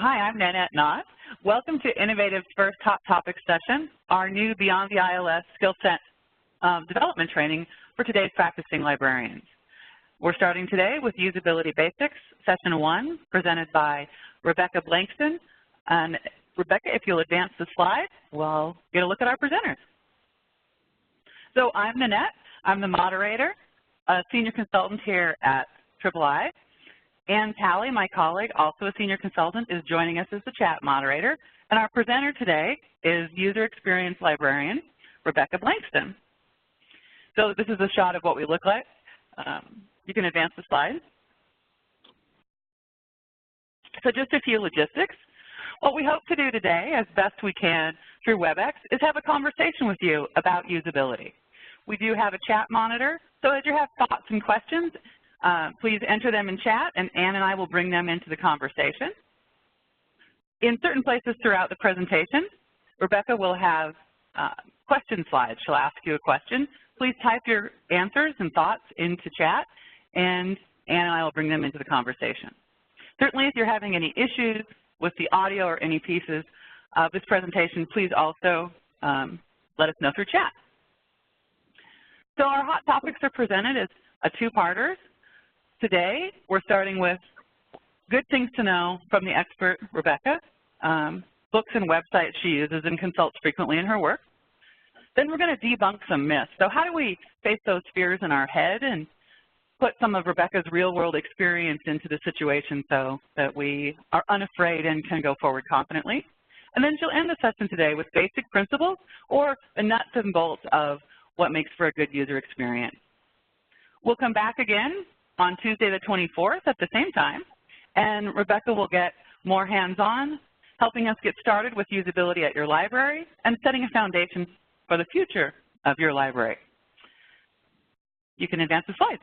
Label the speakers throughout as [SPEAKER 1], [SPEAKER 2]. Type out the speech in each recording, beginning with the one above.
[SPEAKER 1] Hi, I'm Nanette Knott. Welcome to Innovative's first Hot Topics session, our new Beyond the ILS skill set development training for today's practicing librarians. We're starting today with Usability Basics, Session 1, presented by Rebecca Blakiston. And Rebecca, if you'll advance the slide, we'll get a look at our presenters. So I'm Nanette. I'm the moderator, a senior consultant here at III. Ann Talley, my colleague, also a senior consultant, is joining us as the chat moderator. And our presenter today is user experience librarian, Rebecca Blakiston. So this is a shot of what we look like. You can advance the slide. So just a few logistics. What we hope to do today, as best we can through WebEx, is have a conversation with you about usability. We do have a chat monitor, so as you have thoughts and questions, please enter them in chat, and Ann and I will bring them into the conversation. In certain places throughout the presentation, Rebecca will have question slides. She'll ask you a question. Please type your answers and thoughts into chat, and Ann and I will bring them into the conversation. Certainly, if you're having any issues with the audio or any pieces of this presentation, please also let us know through chat. So our hot topics are presented as a two-parters. Today, we're starting with good things to know from the expert, Rebecca, books and websites she uses and consults frequently in her work. Then we're going to debunk some myths. So how do we face those fears in our head and put some of Rebecca's real-world experience into the situation so that we are unafraid and can go forward confidently? And then she'll end the session today with basic principles or the nuts and bolts of what makes for a good user experience. We'll come back again on Tuesday the 24th at the same time, and Rebecca will get more hands-on, helping us get started with usability at your library and setting a foundation for the future of your library. You can advance the slide.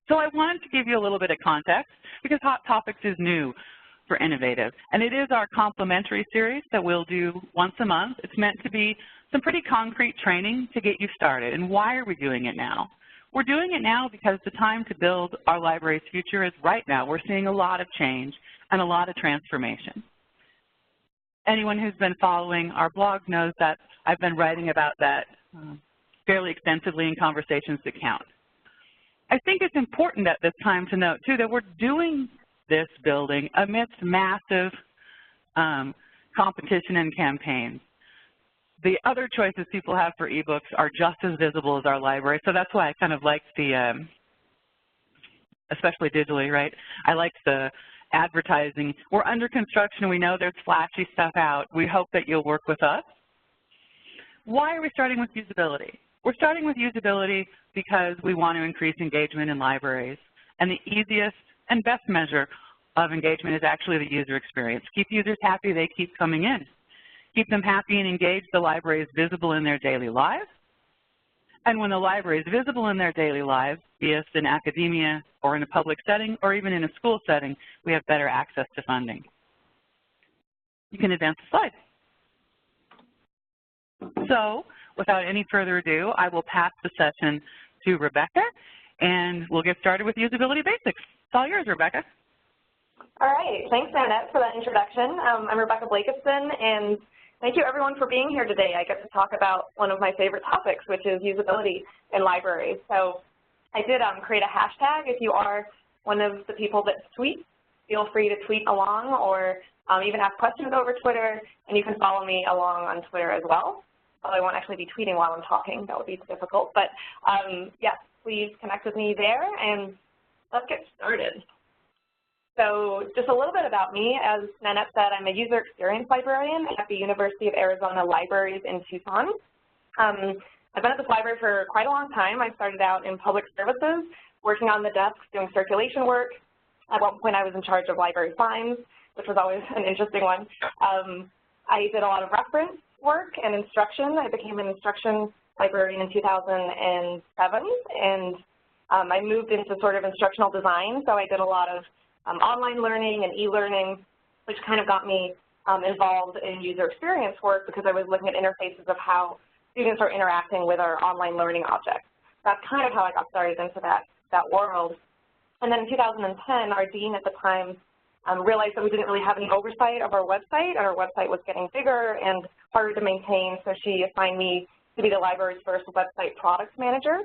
[SPEAKER 1] So I wanted to give you a little bit of context because Hot Topics is new for Innovative, and it is our complimentary series that we'll do once a month. It's meant to be some pretty concrete training to get you started. And why are we doing it now? We're doing it now because the time to build our library's future is right now. We're seeing a lot of change and a lot of transformation. Anyone who's been following our blog knows that I've been writing about that fairly extensively in Conversations That Count. I think it's important at this time to note, too, that we're doing this building amidst massive competition and campaigns. The other choices people have for ebooks are just as visible as our library, so that's why I kind of like the, especially digitally, right? I like the advertising. We're under construction. We know there's flashy stuff out. We hope that you'll work with us. Why are we starting with usability? We're starting with usability because we want to increase engagement in libraries, and the easiest and best measure of engagement is actually the user experience. Keep users happy, they keep coming in. Keep them happy and engaged, the library is visible in their daily lives. And when the library is visible in their daily lives, be it in academia or in a public setting or even in a school setting, we have better access to funding. You can advance the slide. So without any further ado, I will pass the session to Rebecca, and we'll get started with Usability Basics. It's all yours, Rebecca.
[SPEAKER 2] All right. Thanks, Annette, for that introduction. I'm Rebecca Blakiston, and thank you, everyone, for being here today. I get to talk about one of my favorite topics, which is usability in libraries. So I did create a hashtag. If you are one of the people that tweet, feel free to tweet along or even ask questions over Twitter, and you can follow me along on Twitter as well. Although I won't actually be tweeting while I'm talking. That would be difficult. But, yes, please connect with me there, and let's get started. So just a little bit about me. As Nanette said, I'm a user experience librarian at the University of Arizona Libraries in Tucson. I've been at this library for quite a long time. I started out in public services, working on the desks, doing circulation work. At one point, I was in charge of library fines, which was always an interesting one. I did a lot of reference work and instruction. I became an instruction librarian in 2007, and I moved into sort of instructional design, so I did a lot of online learning and e-learning, which kind of got me involved in user experience work because I was looking at interfaces of how students are interacting with our online learning objects. That's kind of how I got started into that world. And then in 2010, our dean at the time realized that we didn't really have any oversight of our website, and our website was getting bigger and harder to maintain, so she assigned me to be the library's first website product manager.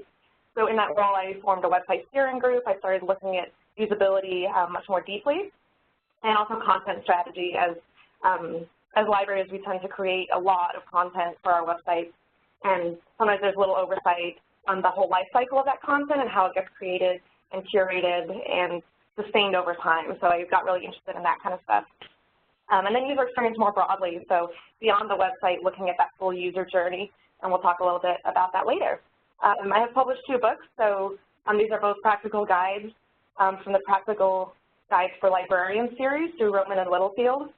[SPEAKER 2] So in that role, I formed a website steering group. I started looking at usability much more deeply, and also content strategy. As libraries, we tend to create a lot of content for our websites, and sometimes there's little oversight on the whole life cycle of that content and how it gets created and curated and sustained over time. So I got really interested in that kind of stuff. And then user experience more broadly, so beyond the website, looking at that full user journey, and we'll talk a little bit about that later. I have published 2 books, so these are both practical guides from the Practical Guides for Librarians series through Rotman and Littlefield.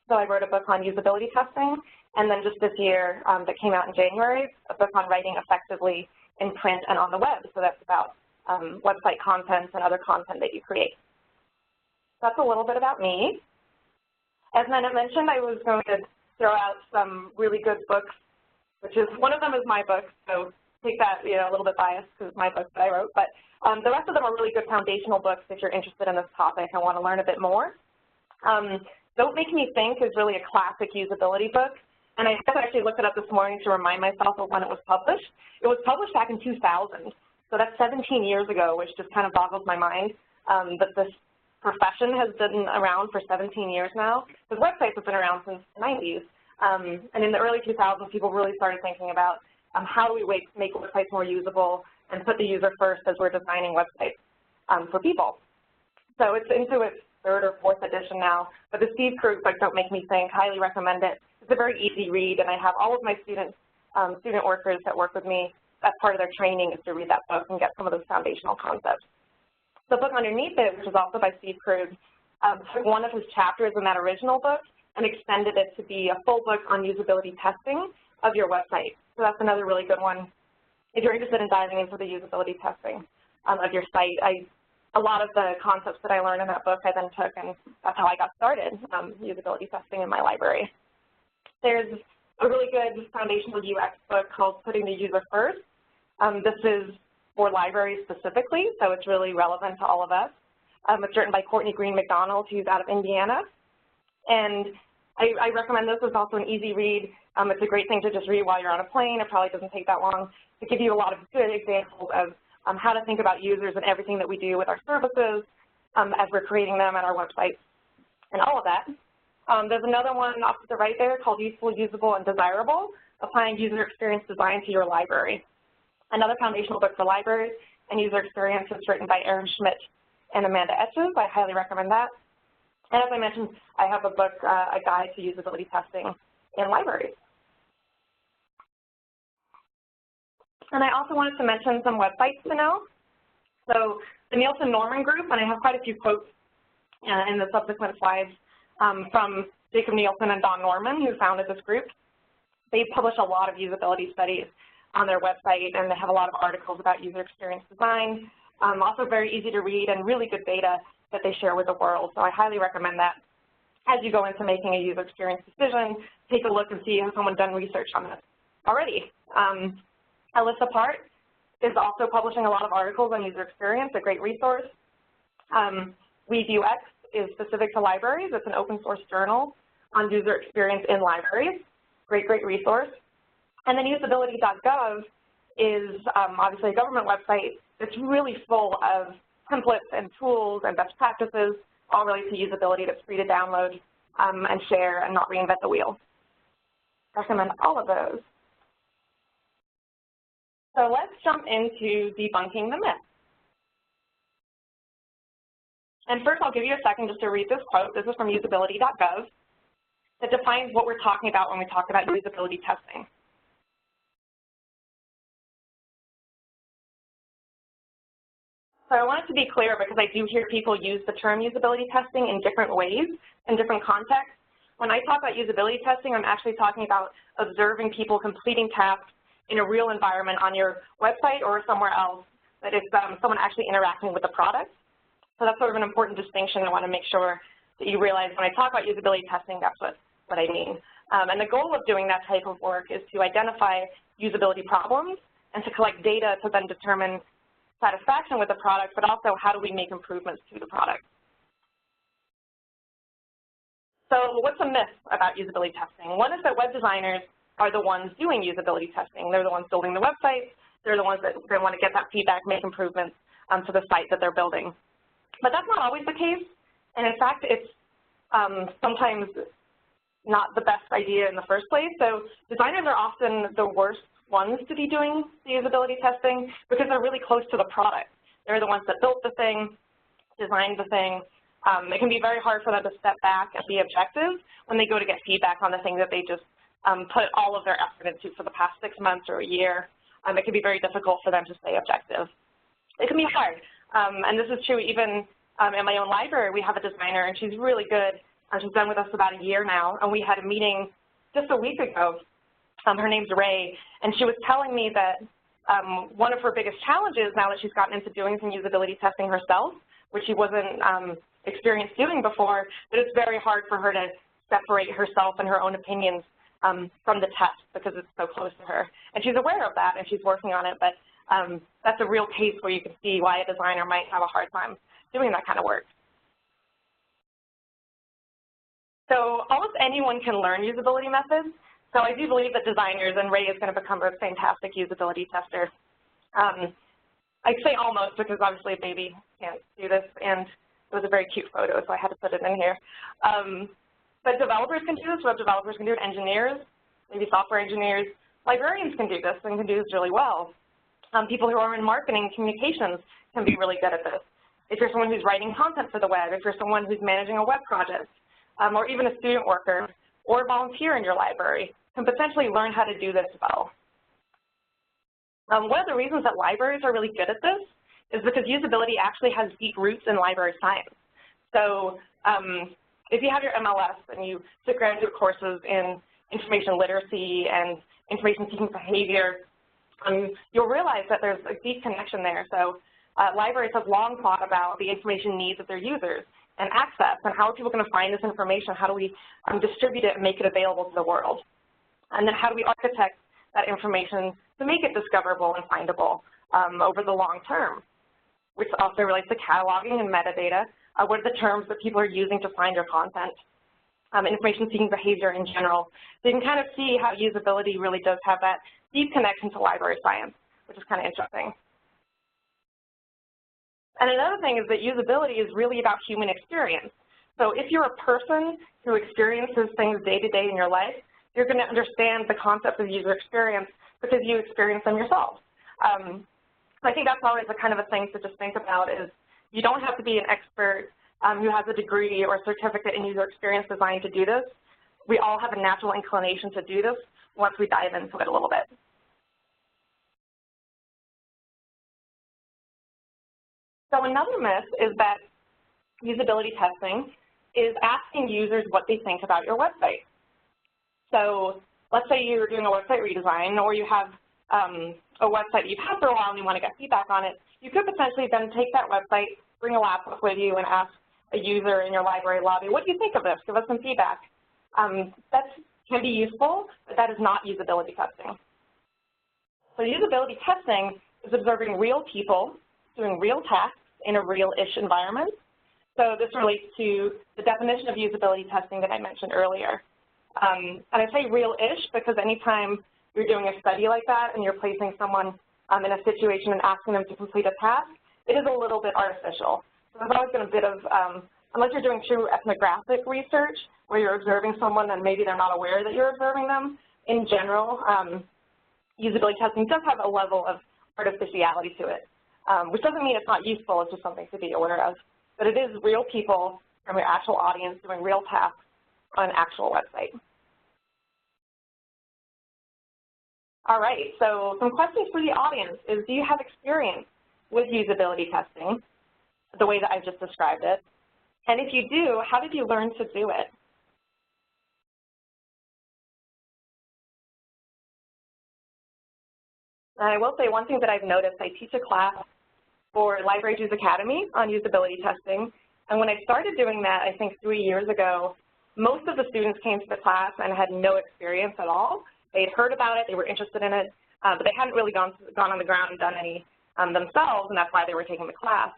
[SPEAKER 2] So I wrote a book on usability testing, and then just this year that came out in January, a book on writing effectively in print and on the web. So that's about website content and other content that you create. That's a little bit about me. As Nana mentioned, I was going to throw out some really good books, which is, one of them is my book, so take that, a little bit biased because it's my book that I wrote, but the rest of them are really good foundational books if you're interested in this topic and want to learn a bit more. Don't Make Me Think is really a classic usability book, and I actually looked it up this morning to remind myself of when it was published. It was published back in 2000, so that's 17 years ago, which just kind of boggles my mind that this profession has been around for 17 years now, because websites have been around since the 90s. And in the early 2000s, people really started thinking about how do we make websites more usable and put the user first as we're designing websites for people. So it's into its 3rd or 4th edition now, but the Steve Krug book, Don't Make Me Think, highly recommend it. It's a very easy read, and I have all of my student workers that work with me, that's part of their training, is to read that book and get some of those foundational concepts. The book underneath it, which is also by Steve Krug, took one of his chapters in that original book and extended it to be a full book on usability testing of your website. So that's another really good one if you're interested in diving into the usability testing of your site. A lot of the concepts that I learned in that book I then took, and that's how I got started, usability testing in my library. There's a really good foundational UX book called Putting the User First. This is for libraries specifically, so it's really relevant to all of us. It's written by Courtney Green McDonald, who's out of Indiana. And I recommend this. It's also an easy read. It's a great thing to just read while you're on a plane. It probably doesn't take that long to give you a lot of good examples of how to think about users and everything that we do with our services as we're creating them at our websites and all of that. There's another one off to the right there called Useful, Usable, and Desirable, Applying User Experience Design to Your Library. Another foundational book for libraries and user experience is written by Aaron Schmidt and Amanda Etches. I highly recommend that. And as I mentioned, I have a book, a guide to usability testing in libraries. And I also wanted to mention some websites to know. So the Nielsen-Norman Group, and I have quite a few quotes in the subsequent slides from Jacob Nielsen and Don Norman, who founded this group. They publish a lot of usability studies on their website, and they have a lot of articles about user experience design. Also very easy to read and really good data that they share with the world. So I highly recommend that as you go into making a user experience decision, take a look and see has someone done research on this already. Alyssa Part is also publishing a lot of articles on user experience, a great resource. WeaveUX is specific to libraries. It's an open source journal on user experience in libraries. Great resource. And then usability.gov is obviously a government website that's really full of templates and tools and best practices, all related to usability, that's free to download and share and not reinvent the wheel. Recommend all of those. So let's jump into debunking the myth. And first, I'll give you a second just to read this quote. This is from usability.gov that defines what we're talking about when we talk about usability testing. So I want it to be clear because I do hear people use the term usability testing in different ways, in different contexts. When I talk about usability testing, I'm actually talking about observing people completing tasks in a real environment on your website or somewhere else, that is someone actually interacting with the product. So that's sort of an important distinction I want to make sure that you realize when I talk about usability testing, that's what I mean. And the goal of doing that type of work is to identify usability problems and to collect data to then determine satisfaction with the product, but also how do we make improvements to the product. So what's a myth about usability testing? One is that web designers are the ones doing usability testing. They're the ones building the websites. They're the ones that they want to get that feedback, make improvements to the site that they're building. But that's not always the case. And in fact, it's sometimes not the best idea in the first place. So designers are often the worst ones to be doing the usability testing because they're really close to the product. They're the ones that built the thing, designed the thing. It can be very hard for them to step back and be objective when they go to get feedback on the thing that they just put all of their effort into for the past 6 months or a year. It can be very difficult for them to stay objective. It can be hard, and this is true even in my own library. We have a designer, and she's really good. She's been with us about a year now, and we had a meeting just a week ago. Her name's Ray, and she was telling me that one of her biggest challenges now that she's gotten into doing some usability testing herself, which she wasn't experienced doing before, that it's very hard for her to separate herself and her own opinions from the test because it's so close to her. And she's aware of that, and she's working on it, but that's a real case where you can see why a designer might have a hard time doing that kind of work. So almost anyone can learn usability methods. So I do believe that designers, and Ray is going to become a fantastic usability tester. I say almost because obviously a baby can't do this, and it was a very cute photo, so I had to put it in here. But developers can do this, web developers can do it, engineers, maybe software engineers, librarians can do this and can do this really well. People who are in marketing, communications can be really good at this. If you're someone who's writing content for the web, if you're someone who's managing a web project, or even a student worker or volunteer in your library, can potentially learn how to do this well. One of the reasons that libraries are really good at this is because usability actually has deep roots in library science. So if you have your MLS and you took graduate courses in information literacy and information seeking behavior, you'll realize that there's a deep connection there. So libraries have long thought about the information needs of their users and access, and how are people going to find this information? How do we distribute it and make it available to the world? And then how do we architect that information to make it discoverable and findable over the long term, which also relates to cataloging and metadata. What are the terms that people are using to find your content? Information-seeking behavior in general. So you can kind of see how usability really does have that deep connection to library science, which is kind of interesting. And another thing is that usability is really about human experience. So if you're a person who experiences things day-to-day in your life, you're going to understand the concept of user experience because you experience them yourself. I think that's always a kind of a thing to just think about is you don't have to be an expert who has a degree or certificate in user experience design to do this. We all have a natural inclination to do this once we dive into it a little bit. So another myth is that usability testing is asking users what they think about your website. So let's say you're doing a website redesign, or you have a website you've had for a while and you want to get feedback on it. You could potentially then take that website, bring a laptop with you, and ask a user in your library lobby, what do you think of this? Give us some feedback. That can be useful, but that is not usability testing. So usability testing is observing real people doing real tasks in a real-ish environment. So this relates to the definition of usability testing that I mentioned earlier. And I say real-ish because anytime you're doing a study like that and you're placing someone in a situation and asking them to complete a task, it is a little bit artificial. So there's always been a bit of, unless you're doing true ethnographic research where you're observing someone and maybe they're not aware that you're observing them, in general, usability testing does have a level of artificiality to it, which doesn't mean it's not useful, it's just something to be aware of. But it is real people from your actual audience doing real tasks on an actual website. All right, so some questions for the audience is, do you have experience with usability testing, the way that I just described it? And if you do, how did you learn to do it? And I will say one thing that I've noticed, I teach a class for Library Juice Academy on usability testing, and when I started doing that, I think 3 years ago, most of the students came to the class and had no experience at all. They had heard about it, they were interested in it, but they hadn't really gone on the ground and done any themselves, and that's why they were taking the class.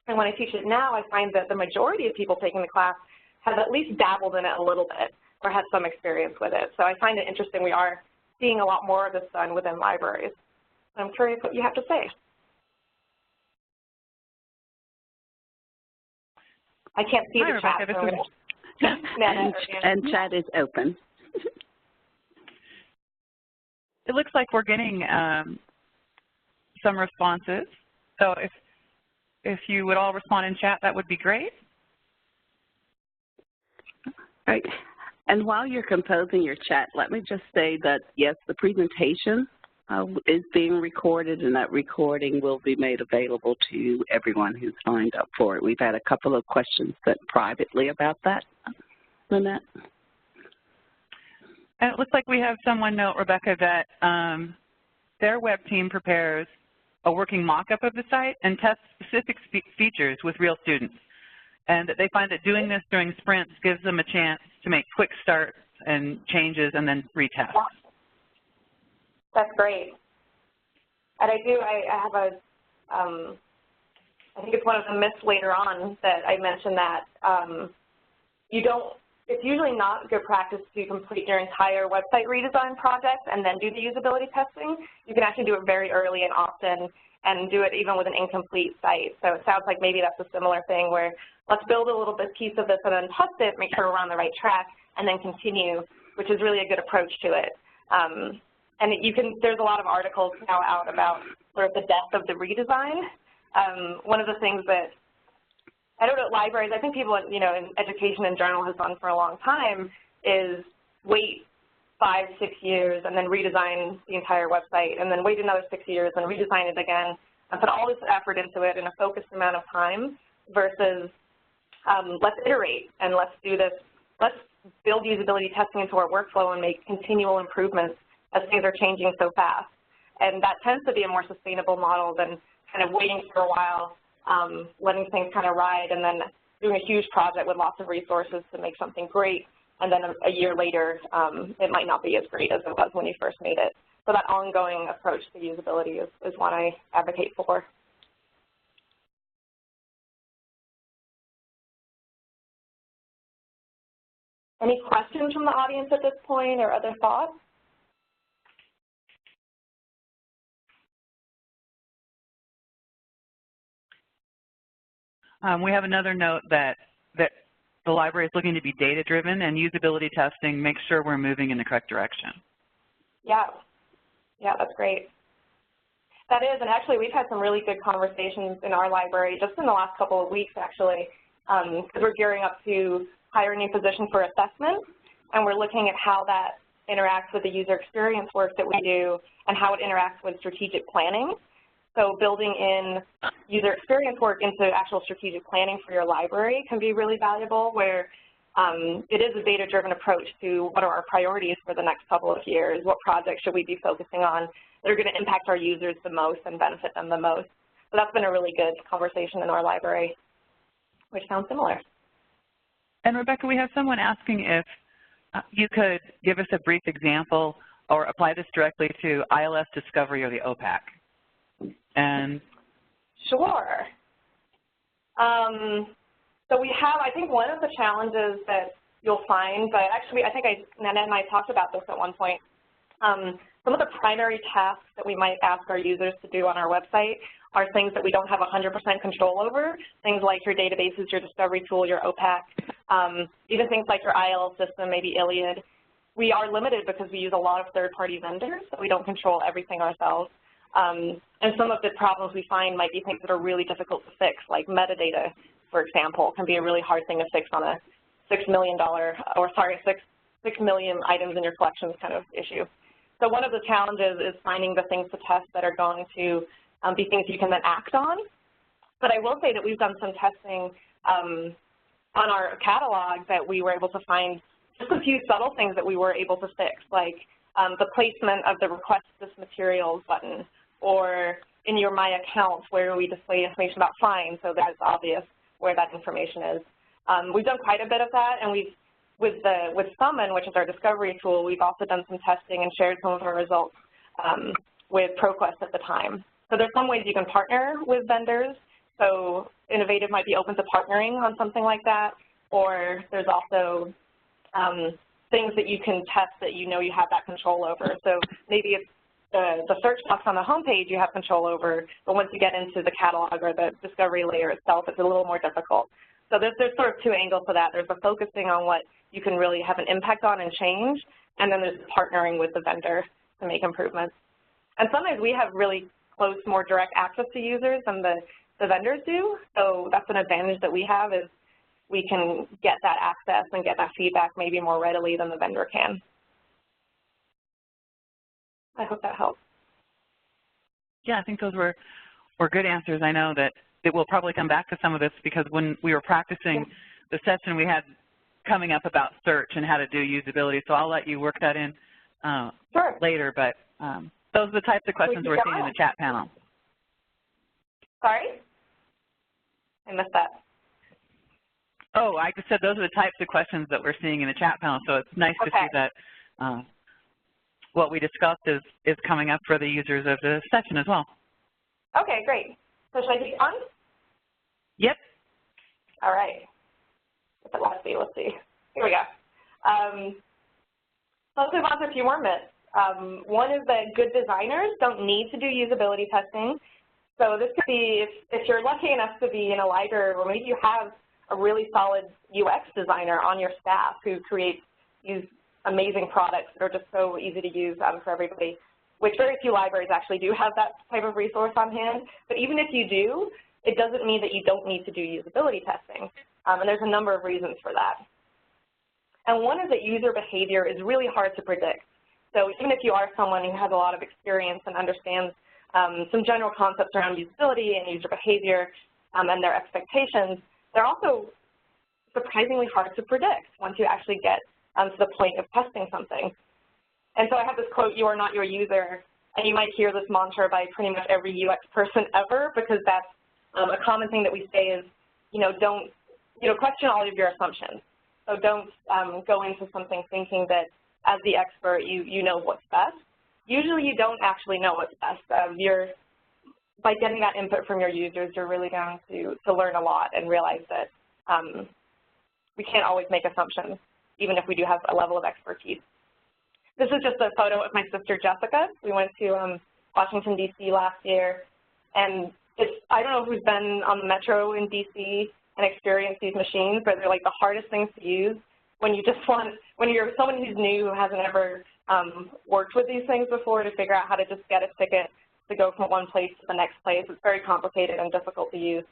[SPEAKER 2] And when I teach it now, I find that the majority of people taking the class have at least dabbled in it a little bit or had some experience with it. So I find it interesting. We are seeing a lot more of this done within libraries. I'm curious what you have to say. I can't see the chat.
[SPEAKER 3] And chat is open.
[SPEAKER 1] It looks like we're getting some responses. So if you would all respond in chat, that would be great.
[SPEAKER 3] All right. And while you're composing your chat, let me just say that, yes, the presentation is being recorded, and that recording will be made available to everyone who's signed up for it. We've had a couple of questions sent privately about that. Lynette?
[SPEAKER 1] And it looks like we have someone note, Rebecca, that their web team prepares a working mock-up of the site and tests specific features with real students, and that they find that doing this during sprints gives them a chance to make quick starts and changes and then retest.
[SPEAKER 2] That's great. And I have a, I think it's one of the myths later on that I mentioned that it's usually not good practice to complete your entire website redesign project and then do the usability testing. You can actually do it very early and often and do it even with an incomplete site. So it sounds like maybe that's a similar thing where let's build a little bit piece of this and then test it, make sure we're on the right track, and then continue, which is really a good approach to it. And there's a lot of articles now out about sort of the death of the redesign. One of the things that, I don't know, libraries, I think people, in education in general has done for a long time is wait 5, 6 years and then redesign the entire website, and then wait another 6 years and redesign it again, and put all this effort into it in a focused amount of time versus let's iterate and let's do this, let's build usability testing into our workflow and make continual improvements as things are changing so fast. And that tends to be a more sustainable model than kind of waiting for a while, letting things kind of ride, and then doing a huge project with lots of resources to make something great, and then a year later, it might not be as great as it was when you first made it. So that ongoing approach to usability is one I advocate for. Any questions from the audience at this point or other thoughts?
[SPEAKER 1] We have another note that the library is looking to be data-driven, and usability testing makes sure we're moving in the correct direction. Yeah, that's great. That is, and actually we've had some really good conversations in our library just in the last couple of weeks, actually, because we're gearing up to hire a new position for assessment, and we're looking at how that interacts with the user experience work that we do and how it interacts with strategic planning. So building in user experience work into actual strategic planning for your library can be really valuable, where it is a data-driven approach to what are our priorities for the next couple of years, what projects should we be focusing on that are going to impact our users the most and benefit them the most. So that's been a really good conversation in our library, which sounds similar. And Rebecca, we have someone asking if you could give us a brief example or apply this directly to ILS Discovery or the OPAC. And
[SPEAKER 2] sure. So we have, I think one of the challenges that you'll find, but actually I think Nanette and I talked about this at one point, some of the primary tasks that we might ask our users to do on our website are things that we don't have 100% control over, things like your databases, your discovery tool, your OPAC, even things like your IL system, maybe Iliad. We are limited because we use a lot of third-party vendors, so we don't control everything ourselves. And some of the problems we find might be things that are really difficult to fix, like metadata, for example, can be a really hard thing to fix on a $6 million items in your collections kind of issue. So one of the challenges is finding the things to test that are going to be things you can then act on. But I will say that we've done some testing on our catalog that we were able to find just a few subtle things that we were able to fix, like the placement of the request this materials button, or in your My Account where we display information about fines, so that it's obvious where that information is. We've done quite a bit of that, and with Summon, which is our discovery tool, we've also done some testing and shared some of our results with ProQuest at the time. So there's some ways you can partner with vendors. So Innovative might be open to partnering on something like that, or there's also things that you can test that you know you have that control over. So maybe it's the search box on the homepage you have control over, but once you get into the catalog or the discovery layer itself, it's a little more difficult. So there's sort of two angles to that. There's the focusing on what you can really have an impact on and change, and then there's partnering with the vendor to make improvements. And sometimes we have really close, more direct access to users than the vendors do. So that's an advantage that we have, is we can get that access and get that feedback maybe more readily than the vendor can. I hope that helps.
[SPEAKER 1] Yeah, I think those were good answers. I know that it will probably come back to some of this, because when we were practicing the session we had coming up about search and how to do usability, so I'll let you work that in
[SPEAKER 2] Sure.
[SPEAKER 1] later, but those are the types of questions we're seeing in the chat panel.
[SPEAKER 2] Sorry? I missed that.
[SPEAKER 1] Oh, I just said those are the types of questions that we're seeing in the chat panel, so it's nice to see that what we discussed is coming up for the users of the session as well.
[SPEAKER 2] Okay, great. So should I keep on?
[SPEAKER 1] Yep.
[SPEAKER 2] All right. Let's see. Here we go. Let's move on to a few more myths. One is that good designers don't need to do usability testing. So this could be, if you're lucky enough to be in a library, or maybe you have a really solid UX designer on your staff who creates these amazing products that are just so easy to use for everybody, which very few libraries actually do have that type of resource on hand. But even if you do, it doesn't mean that you don't need to do usability testing. And there's a number of reasons for that. And one is that user behavior is really hard to predict. So even if you are someone who has a lot of experience and understands some general concepts around usability and user behavior and their expectations, they're also surprisingly hard to predict once you actually get to the point of testing something. And so I have this quote, "You are not your user," and you might hear this mantra by pretty much every UX person ever, because that's a common thing that we say is, don't, question all of your assumptions. So don't go into something thinking that as the expert, you know what's best. Usually you don't actually know what's best. By getting that input from your users, you're really going to learn a lot and realize that we can't always make assumptions, even if we do have a level of expertise. This is just a photo of my sister Jessica. We went to Washington, D.C. last year, and I don't know who's been on the metro in D.C. and experienced these machines, but they're like the hardest things to use when you're someone who's new, who hasn't ever worked with these things before, to figure out how to just get a ticket to go from one place to the next place. It's very complicated and difficult to use.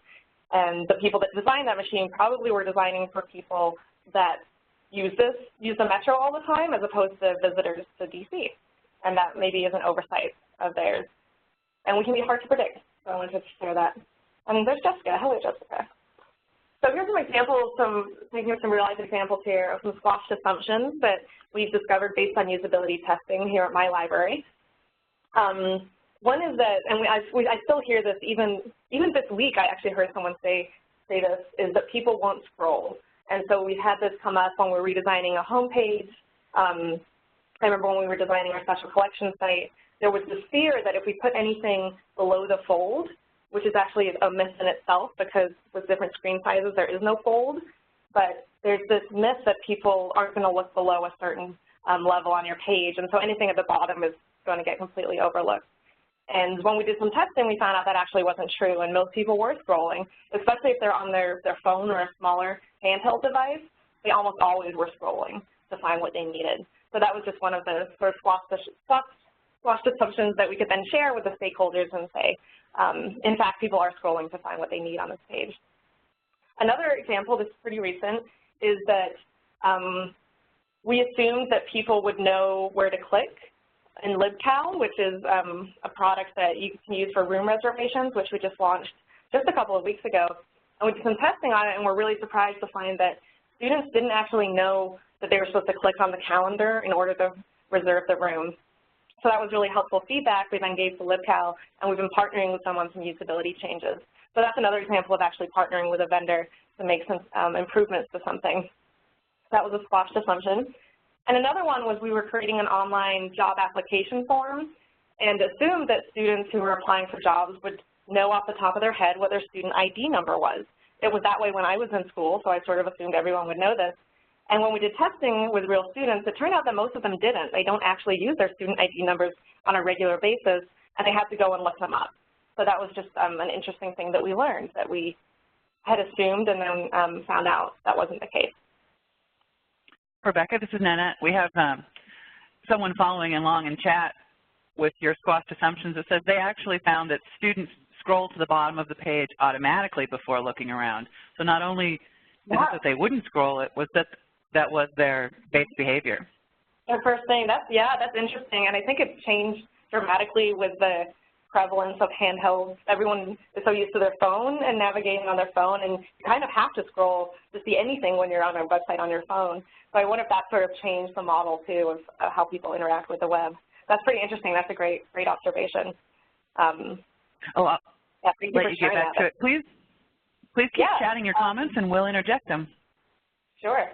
[SPEAKER 2] And the people that designed that machine probably were designing for people that use the metro all the time, as opposed to visitors to DC. And that maybe is an oversight of theirs. And we can be hard to predict, so I wanted to share that. And there's Jessica. Hello, Jessica. So here's some examples, taking some real-life examples here of some squashed assumptions that we've discovered based on usability testing here at my library. One is that, and I still hear this, even this week I actually heard someone say this, is that people won't scroll. And so we've had this come up when we're redesigning a homepage. I remember when we were designing our special collection site, there was this fear that if we put anything below the fold, which is actually a myth in itself, because with different screen sizes there is no fold, but there's this myth that people aren't going to look below a certain level on your page, and so anything at the bottom is going to get completely overlooked. And when we did some testing, we found out that actually wasn't true, and most people were scrolling, especially if they're on their phone or a smaller handheld device. They almost always were scrolling to find what they needed. So that was just one of the sort of squashed assumptions that we could then share with the stakeholders and say, in fact, people are scrolling to find what they need on this page. Another example that's pretty recent is that we assumed that people would know where to click in LibCal, which is a product that you can use for room reservations, which we just launched just a couple of weeks ago. And we did some testing on it, and we're really surprised to find that students didn't actually know that they were supposed to click on the calendar in order to reserve the room. So that was really helpful feedback. We then gave to LibCal, and we've been partnering with them on some usability changes. So that's another example of actually partnering with a vendor to make some improvements to something. That was a squashed assumption. And another one was we were creating an online job application form, and assumed that students who were applying for jobs would know off the top of their head what their student ID number was. It was that way when I was in school, so I sort of assumed everyone would know this. And when we did testing with real students, it turned out that most of them didn't. They don't actually use their student ID numbers on a regular basis, and they have to go and look them up. So that was just an interesting thing that we learned, that we had assumed and then found out that wasn't the case.
[SPEAKER 1] Rebecca, this is Nanette. We have someone following along in chat with your squashed assumptions that says they actually found that students scroll to the bottom of the page automatically before looking around. So not only is it that they wouldn't scroll, it was that that was their base behavior.
[SPEAKER 2] Their first thing, that's interesting, and I think it's changed dramatically with the prevalence of handhelds. Everyone is so used to their phone and navigating on their phone, and you kind of have to scroll to see anything when you're on a website on your phone. So I wonder if that sort of changed the model, too, of how people interact with the web. That's pretty interesting. That's a great observation.
[SPEAKER 1] I'll let you get back to it. Please keep chatting your comments, and we'll interject them.
[SPEAKER 2] Sure.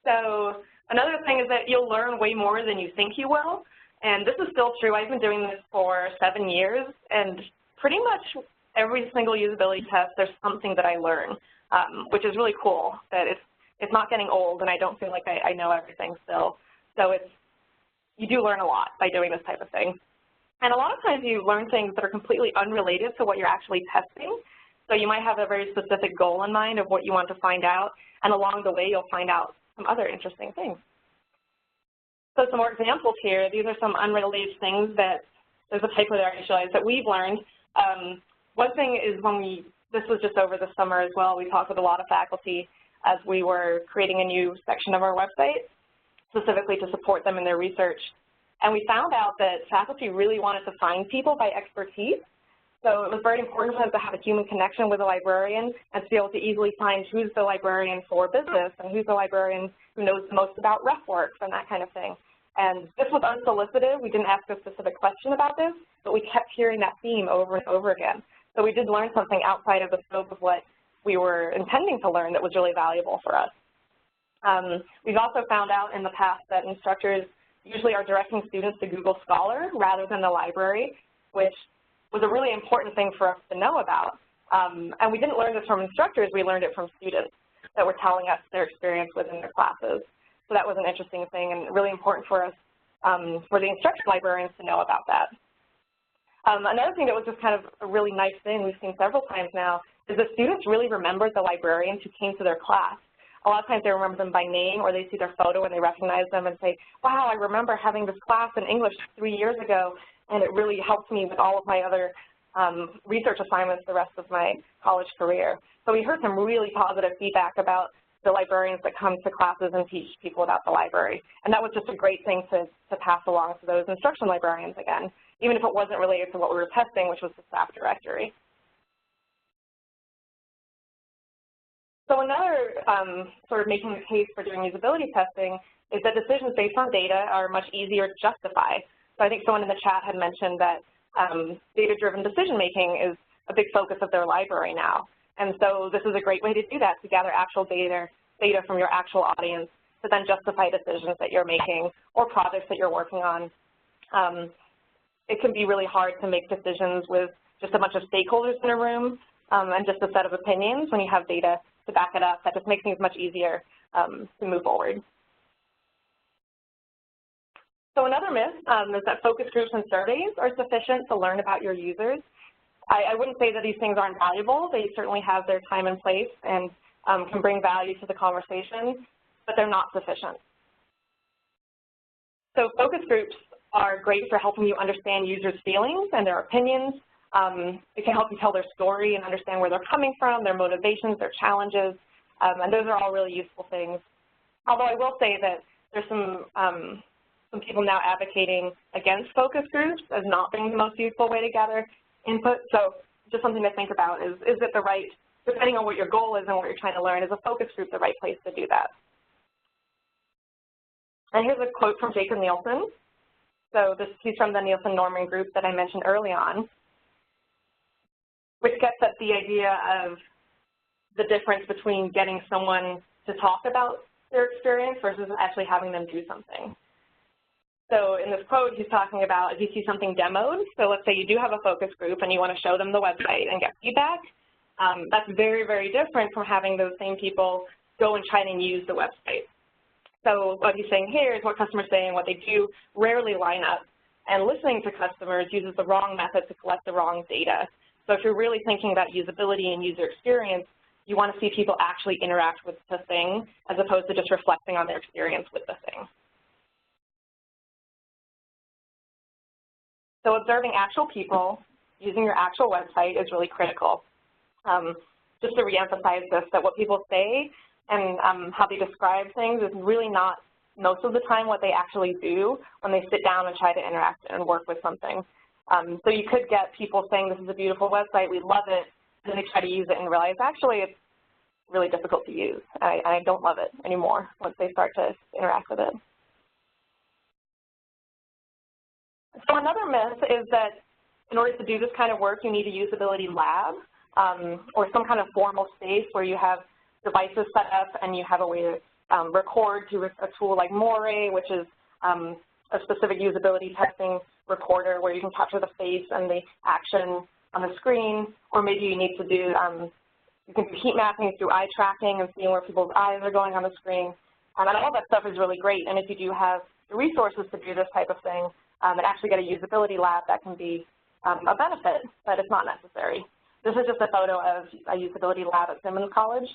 [SPEAKER 2] So another thing is that you'll learn way more than you think you will, and this is still true. I've been doing this for 7 years, and pretty much every single usability test, there's something that I learn, which is really cool, that it's not getting old, and I don't feel like I know everything still. So you do learn a lot by doing this type of thing. And a lot of times you learn things that are completely unrelated to what you're actually testing. So you might have a very specific goal in mind of what you want to find out, and along the way you'll find out some other interesting things. So some more examples here. These are some unrelated things that, there's a typo there I realized, that we've learned. One thing is this was just over the summer as well, we talked with a lot of faculty as we were creating a new section of our website, specifically to support them in their research. And we found out that faculty really wanted to find people by expertise. So it was very important for them to have a human connection with a librarian and to be able to easily find who's the librarian for business and who's the librarian who knows the most about ref works and that kind of thing. And this was unsolicited. We didn't ask a specific question about this, but we kept hearing that theme over and over again. So we did learn something outside of the scope of what we were intending to learn that was really valuable for us. We've also found out in the past that instructors usually are directing students to Google Scholar rather than the library, which was a really important thing for us to know about. And we didn't learn this from instructors, we learned it from students that were telling us their experience within their classes. So that was an interesting thing and really important for us, for the instruction librarians to know about that. Another thing that was just kind of a really nice thing we've seen several times now is that students really remembered the librarians who came to their class. A lot of times they remember them by name, or they see their photo and they recognize them and say, wow, I remember having this class in English 3 years ago, and it really helped me with all of my other research assignments the rest of my college career. So we heard some really positive feedback about the librarians that come to classes and teach people about the library. And that was just a great thing to pass along to those instruction librarians again, even if it wasn't related to what we were testing, which was the staff directory. So another sort of making the case for doing usability testing is that decisions based on data are much easier to justify. So I think someone in the chat had mentioned that data-driven decision-making is a big focus of their library now. And so this is a great way to do that, to gather actual data from your actual audience to then justify decisions that you're making or projects that you're working on. It can be really hard to make decisions with just a bunch of stakeholders in a room and just a set of opinions. When you have data to back it up, that just makes things much easier to move forward. So another myth is that focus groups and surveys are sufficient to learn about your users. I wouldn't say that these things aren't valuable. They certainly have their time and place and can bring value to the conversation, but they're not sufficient. So focus groups are great for helping you understand users' feelings and their opinions. It can help you tell their story and understand where they're coming from, their motivations, their challenges, and those are all really useful things. Although I will say that there's some people now advocating against focus groups as not being the most useful way to gather input. So just something to think about is it the right, depending on what your goal is and what you're trying to learn, is a focus group the right place to do that? And here's a quote from Jacob Nielsen. So he's from the Nielsen-Norman group that I mentioned early on, which gets at the idea of the difference between getting someone to talk about their experience versus actually having them do something. So in this quote, he's talking about if you see something demoed, so let's say you do have a focus group and you want to show them the website and get feedback, that's very, very different from having those same people go and try and use the website. So what he's saying here is what customers say and what they do rarely line up. And listening to customers uses the wrong method to collect the wrong data. So if you're really thinking about usability and user experience, you want to see people actually interact with the thing as opposed to just reflecting on their experience with the thing. So observing actual people using your actual website is really critical. Just to reemphasize this, that what people say and how they describe things is really not most of the time what they actually do when they sit down and try to interact and work with something. So you could get people saying this is a beautiful website, we love it, and they try to use it and realize actually it's really difficult to use. I don't love it anymore once they start to interact with it. So another myth is that in order to do this kind of work, you need a usability lab or some kind of formal space where you have devices set up and you have a way to record through a tool like Moray, which is a specific usability testing recorder where you can capture the face and the action on the screen, or maybe you need to do, you can do heat mapping through eye tracking and seeing where people's eyes are going on the screen. And all that stuff is really great, and if you do have the resources to do this type of thing, and actually get a usability lab, that can be a benefit, but it's not necessary. This is just a photo of a usability lab at Simmons College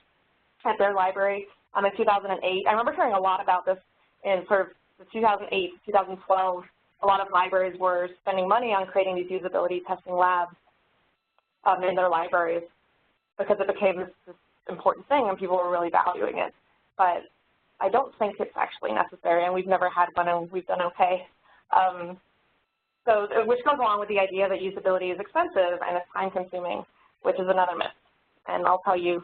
[SPEAKER 2] at their library in 2008. I remember hearing a lot about this in sort of the 2008, 2012. A lot of libraries were spending money on creating these usability testing labs in their libraries because it became this important thing and people were really valuing it. But I don't think it's actually necessary, and we've never had one and we've done okay. Which goes along with the idea that usability is expensive and it's time-consuming, which is another myth. And I'll tell you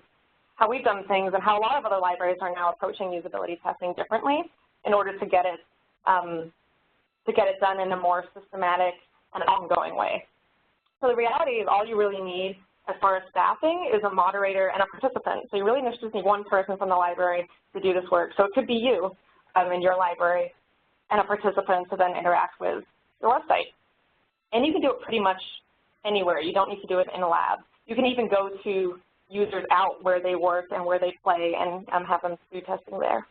[SPEAKER 2] how we've done things and how a lot of other libraries are now approaching usability testing differently in order to get it done in a more systematic and ongoing way. So the reality is all you really need as far as staffing is a moderator and a participant. So you really just need one person from the library to do this work. So it could be you in your library and a participant to then interact with your website. And you can do it pretty much anywhere. You don't need to do it in a lab. You can even go to users out where they work and where they play and have them do testing there.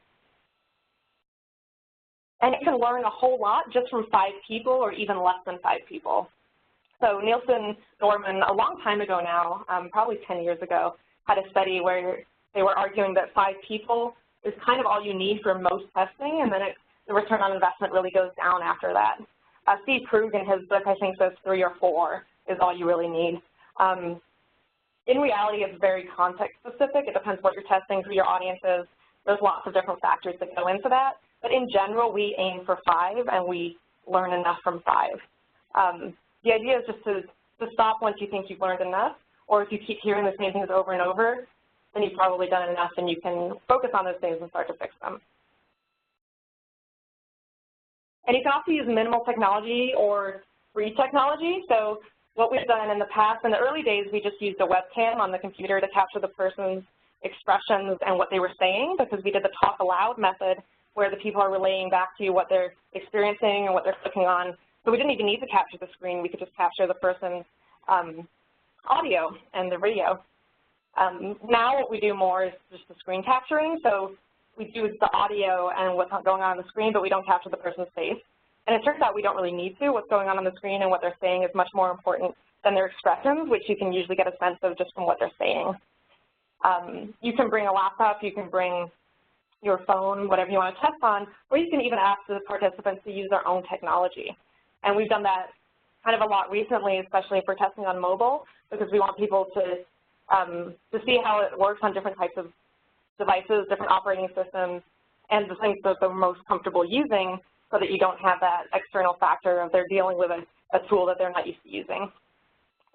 [SPEAKER 2] And you can learn a whole lot just from 5 people or even less than 5 people. So Nielsen Norman, a long time ago now, probably 10 years ago, had a study where they were arguing that 5 people is kind of all you need for most testing, and then the return on investment really goes down after that. Steve Krug in his book, I think, says 3 or 4 is all you really need. In reality, it's very context-specific. It depends what you're testing, who your audience is. There's lots of different factors that go into that. But in general, we aim for 5, and we learn enough from 5. The idea is just to stop once you think you've learned enough, or if you keep hearing the same things over and over, then you've probably done enough and you can focus on those things and start to fix them. And you can also use minimal technology or free technology. So what we've done in the past, in the early days, we just used a webcam on the computer to capture the person's expressions and what they were saying, because we did the talk aloud method where the people are relaying back to you what they're experiencing and what they're clicking on. So we didn't even need to capture the screen. We could just capture the person's audio and the video. Now what we do more is just the screen capturing. So we do the audio and what's going on the screen, but we don't capture the person's face. And it turns out we don't really need to. What's going on the screen and what they're saying is much more important than their expressions, which you can usually get a sense of just from what they're saying. You can bring a laptop, you can bring your phone, whatever you want to test on, or you can even ask the participants to use their own technology. And we've done that kind of a lot recently, especially for testing on mobile, because we want people to see how it works on different types of devices, different operating systems, and the things that they're most comfortable using so that you don't have that external factor of they're dealing with a tool that they're not used to using.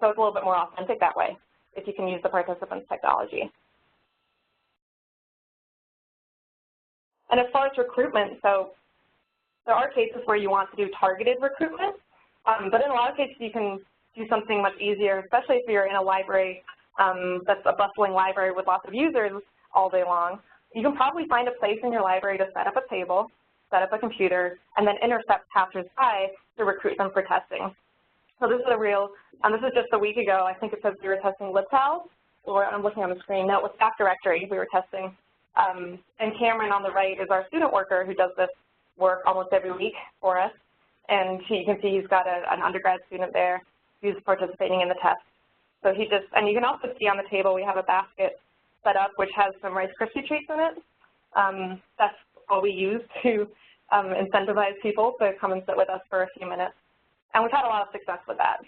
[SPEAKER 2] So it's a little bit more authentic that way if you can use the participants' technology. And as far as recruitment, so there are cases where you want to do targeted recruitment, but in a lot of cases you can do something much easier, especially if you're in a library that's a bustling library with lots of users all day long. You can probably find a place in your library to set up a table set up a computer, and then intercept passersby to recruit them for testing. So this is a real, this is just a week ago. I think it says we were testing LibTal, or I'm looking on the screen. No, it was Stack Directory we were testing. And Cameron on the right is our student worker who does this work almost every week for us. And you can see he's got an undergrad student there who's participating in the test. So he just, and you can also see on the table we have a basket set up which has some Rice Krispie treats in it. That's all we use to incentivize people to come and sit with us for a few minutes. And we've had a lot of success with that.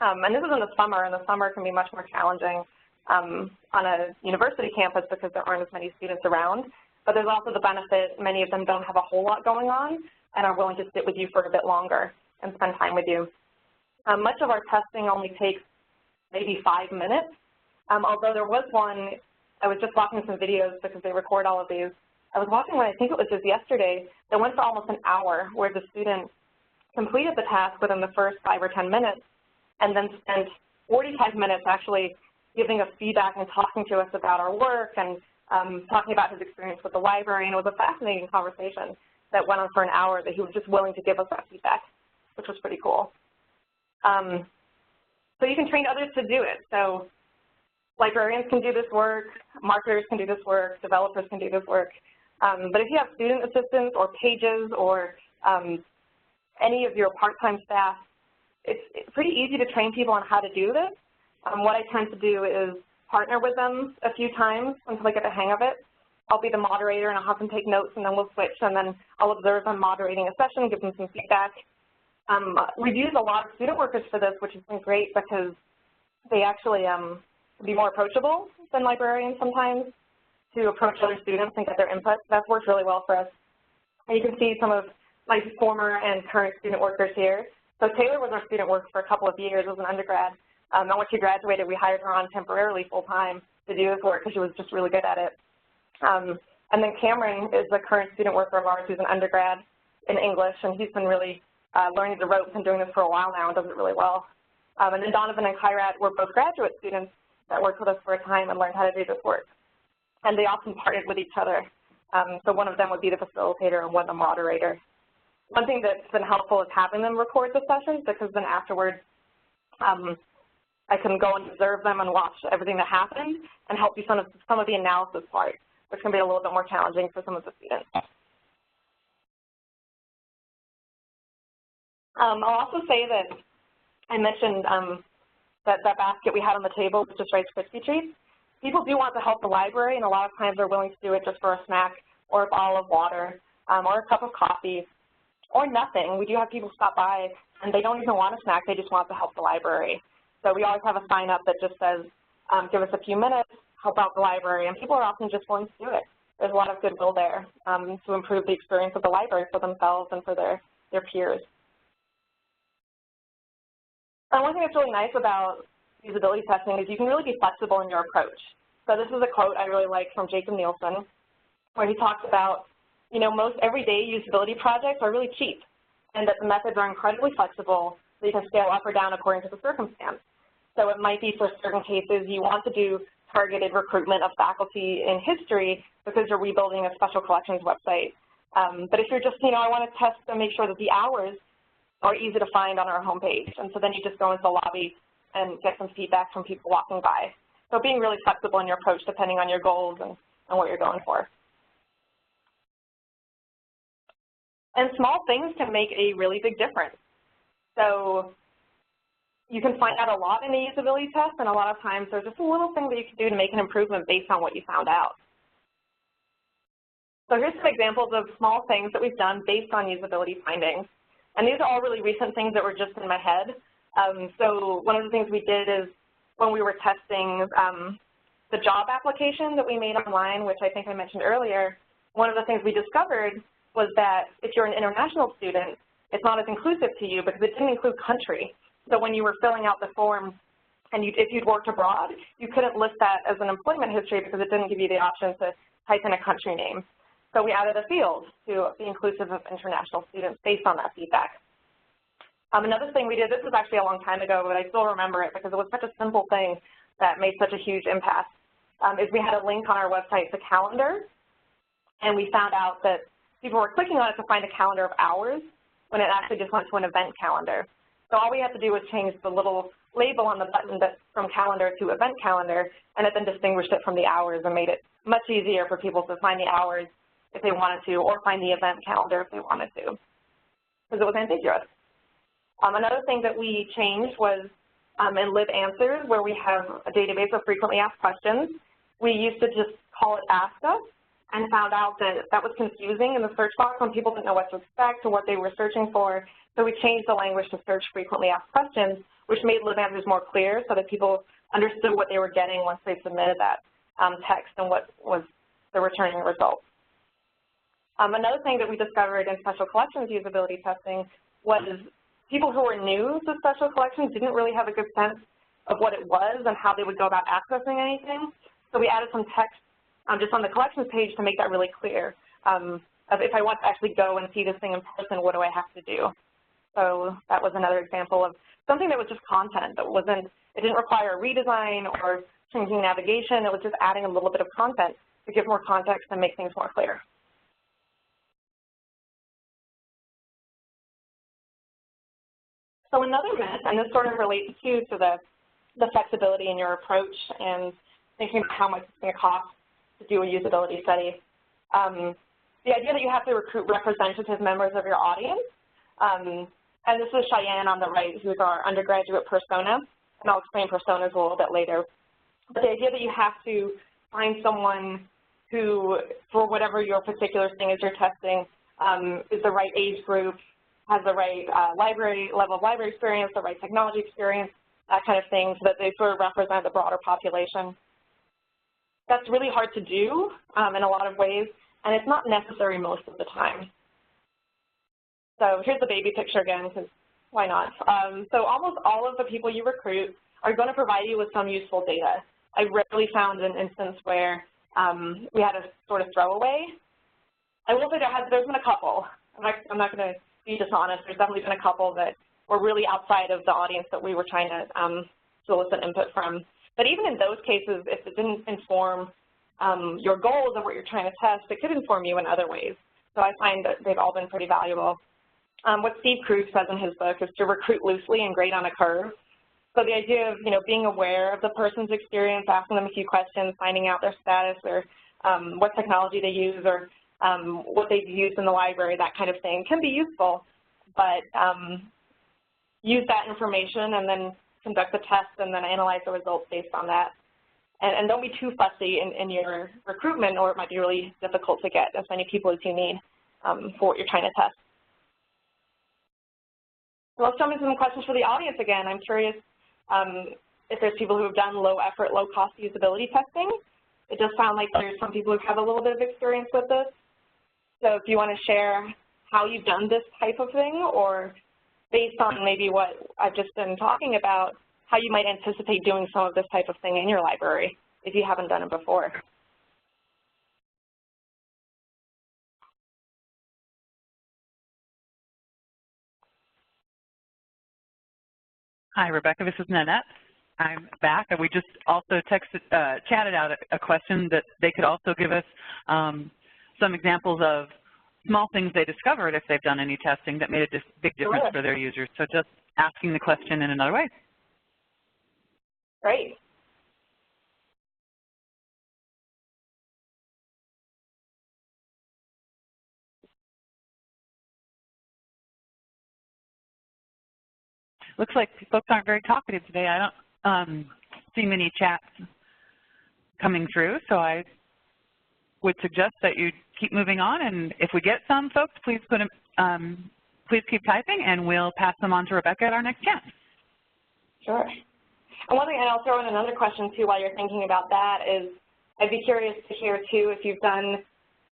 [SPEAKER 2] And this is in the summer, and the summer can be much more challenging on a university campus because there aren't as many students around. But there's also the benefit, many of them don't have a whole lot going on and are willing to sit with you for a bit longer and spend time with you. Much of our testing only takes maybe 5 minutes, although there was one, I was just watching some videos because they record all of these. I was watching one, I think it was just yesterday, that went for almost an hour where the student completed the task within the first 5 or 10 minutes and then spent 45 minutes actually giving us feedback and talking to us about our work and talking about his experience with the library. And it was a fascinating conversation that went on for an hour that he was just willing to give us that feedback, which was pretty cool. So you can train others to do it. So librarians can do this work, marketers can do this work, developers can do this work. But if you have student assistants or pages or any of your part-time staff, it's pretty easy to train people on how to do this. What I tend to do is partner with them a few times until I get the hang of it. I'll be the moderator and I'll have them take notes and then we'll switch and then I'll observe them moderating a session, give them some feedback. We've used a lot of student workers for this, which has been great because they actually be more approachable than librarians sometimes to approach other students and get their input. That's worked really well for us. And you can see some of my former and current student workers here. So Taylor was our student worker for a couple of years as an undergrad. And when she graduated, we hired her on temporarily full-time to do this work because she was just really good at it. And then Cameron is the current student worker of ours who's an undergrad in English, and he's been really learning the ropes and doing this for a while now and does it really well. And then Donovan and Kairat were both graduate students that worked with us for a time and learned how to do this work. And they often partnered with each other. So one of them would be the facilitator and one the moderator. One thing that's been helpful is having them record the sessions because then afterwards I can go and observe them and watch everything that happened and help you some of the analysis part, which can be a little bit more challenging for some of the students. I'll also say that I mentioned that basket we had on the table was just Rice Krispie treats. People do want to help the library, and a lot of times they're willing to do it just for a snack or a bottle of water or a cup of coffee or nothing. We do have people stop by, and they don't even want a snack. They just want to help the library. So we always have a sign-up that just says, give us a few minutes, help out the library, and people are often just willing to do it. There's a lot of goodwill there to improve the experience of the library for themselves and for their peers. And one thing that's really nice about usability testing is you can really be flexible in your approach. So this is a quote I really like from Jacob Nielsen, where he talks about, you know, most everyday usability projects are really cheap, and that the methods are incredibly flexible, so you can scale up or down according to the circumstance. So it might be for certain cases you want to do targeted recruitment of faculty in history because you're rebuilding a special collections website. But if you're just, you know, I want to test to make sure that the hours are easy to find on our homepage, and so then you just go into the lobby and get some feedback from people walking by. So being really flexible in your approach depending on your goals and what you're going for. And small things can make a really big difference. So you can find out a lot in a usability test, and a lot of times there's just a little thing that you can do to make an improvement based on what you found out. So here's some examples of small things that we've done based on usability findings. And these are all really recent things that were just in my head. So one of the things we did is when we were testing the job application that we made online, which I think I mentioned earlier, one of the things we discovered was that if you're an international student, it's not as inclusive to you because it didn't include country. So when you were filling out the form and if you'd worked abroad, you couldn't list that as an employment history because it didn't give you the option to type in a country name. So we added a field to be inclusive of international students based on that feedback. Another thing we did, this was actually a long time ago, but I still remember it because it was such a simple thing that made such a huge impact, is we had a link on our website to calendar, and we found out that people were clicking on it to find a calendar of hours when it actually just went to an event calendar. So all we had to do was change the little label on the button that's from calendar to event calendar, and it then distinguished it from the hours and made it much easier for people to find the hours if they wanted to, or find the event calendar if they wanted to, because it was ambiguous. Another thing that we changed was in Lib Answers, where we have a database of frequently asked questions. We used to just call it Ask Us, and found out that that was confusing in the search box when people didn't know what to expect or what they were searching for. So we changed the language to search frequently asked questions, which made Lib Answers more clear so that people understood what they were getting once they submitted that text and what was the returning result. Another thing that we discovered in special collections usability testing was people who were new to special collections didn't really have a good sense of what it was and how they would go about accessing anything. So we added some text just on the collections page to make that really clear. Of if I want to actually go and see this thing in person, what do I have to do? So that was another example of something that was just content that wasn't, it didn't require a redesign or changing navigation. It was just adding a little bit of content to give more context and make things more clear. So another myth, and this sort of relates to the flexibility in your approach and thinking about how much it's going to cost to do a usability study. The idea that you have to recruit representative members of your audience, and this is Cheyenne on the right, who's our undergraduate persona, and I'll explain personas a little bit later. But the idea that you have to find someone who, for whatever your particular thing is you're testing, is the right age group, has the right level of library experience, the right technology experience, that kind of thing, so that they sort of represent the broader population. That's really hard to do in a lot of ways, and it's not necessary most of the time. So here's the baby picture again, because why not? So almost all of the people you recruit are going to provide you with some useful data. I rarely found an instance where we had a sort of throwaway. I will say there's been a couple. I'm not going to be dishonest. There's definitely been a couple that were really outside of the audience that we were trying to solicit input from. But even in those cases, if it didn't inform your goals of what you're trying to test, it could inform you in other ways. So I find that they've all been pretty valuable. What Steve Krug says in his book is to recruit loosely and grade on a curve. So the idea of, being aware of the person's experience, asking them a few questions, finding out their status or what technology they use or what they've used in the library, that kind of thing, can be useful. But use that information and then conduct the test and then analyze the results based on that. And don't be too fussy in your recruitment, or it might be really difficult to get as many people as you need for what you're trying to test. So let's jump into some questions for the audience again. I'm curious if there's people who have done low-effort, low-cost usability testing. It does sound like there's some people who have a little bit of experience with this. So if you want to share how you've done this type of thing, or based on maybe what I've just been talking about, how you might anticipate doing some of this type of thing in your library if you haven't done it before.
[SPEAKER 1] Hi, Rebecca. This is Nanette. I'm back, and we just also chatted out a question that they could also give us some examples of small things they discovered if they've done any testing that made a big difference for their users. So just asking the question in another way.
[SPEAKER 2] Great.
[SPEAKER 1] Looks like folks aren't very talkative today. I don't see many chats coming through, so I would suggest that you keep moving on. And if we get some folks, please please keep typing, and we'll pass them on to Rebecca at our next chance.
[SPEAKER 2] Sure. And one thing, and I'll throw in another question too while you're thinking about that, is I'd be curious to hear too if you've done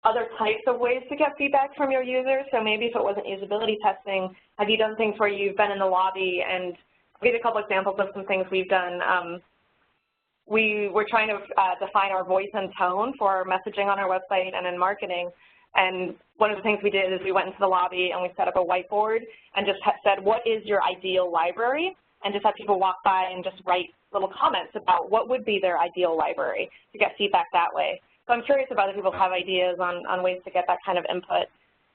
[SPEAKER 2] other types of ways to get feedback from your users. So maybe if it wasn't usability testing, have you done things where you've been in the lobby? And I'll give you a couple examples of some things we've done. We were trying to define our voice and tone for our messaging on our website and in marketing. And one of the things we did is we went into the lobby and we set up a whiteboard and just said, what is your ideal library? And just had people walk by and just write little comments about what would be their ideal library to get feedback that way. So I'm curious if other people have ideas on ways to get that kind of input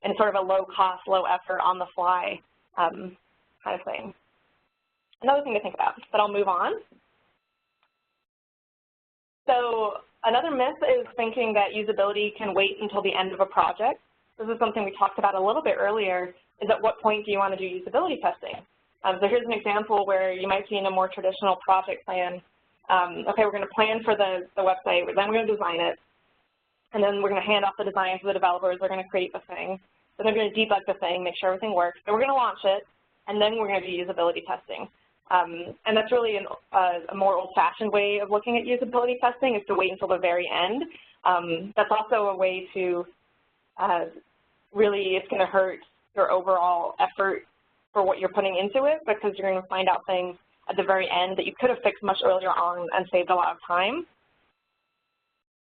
[SPEAKER 2] in sort of a low cost, low effort, on the fly kind of thing. Another thing to think about, but I'll move on. So another myth is thinking that usability can wait until the end of a project. This is something we talked about a little bit earlier, is at what point do you want to do usability testing? So here's an example where you might see in a more traditional project plan, okay, we're going to plan for the website, then we're going to design it, and then we're going to hand off the design to the developers. They're going to create the thing, then they're going to debug the thing, make sure everything works, then we're going to launch it, and then we're going to do usability testing. And that's really a more old-fashioned way of looking at usability testing, is to wait until the very end. That's also a way to really, it's going to hurt your overall effort for what you're putting into it, because you're going to find out things at the very end that you could have fixed much earlier on and saved a lot of time.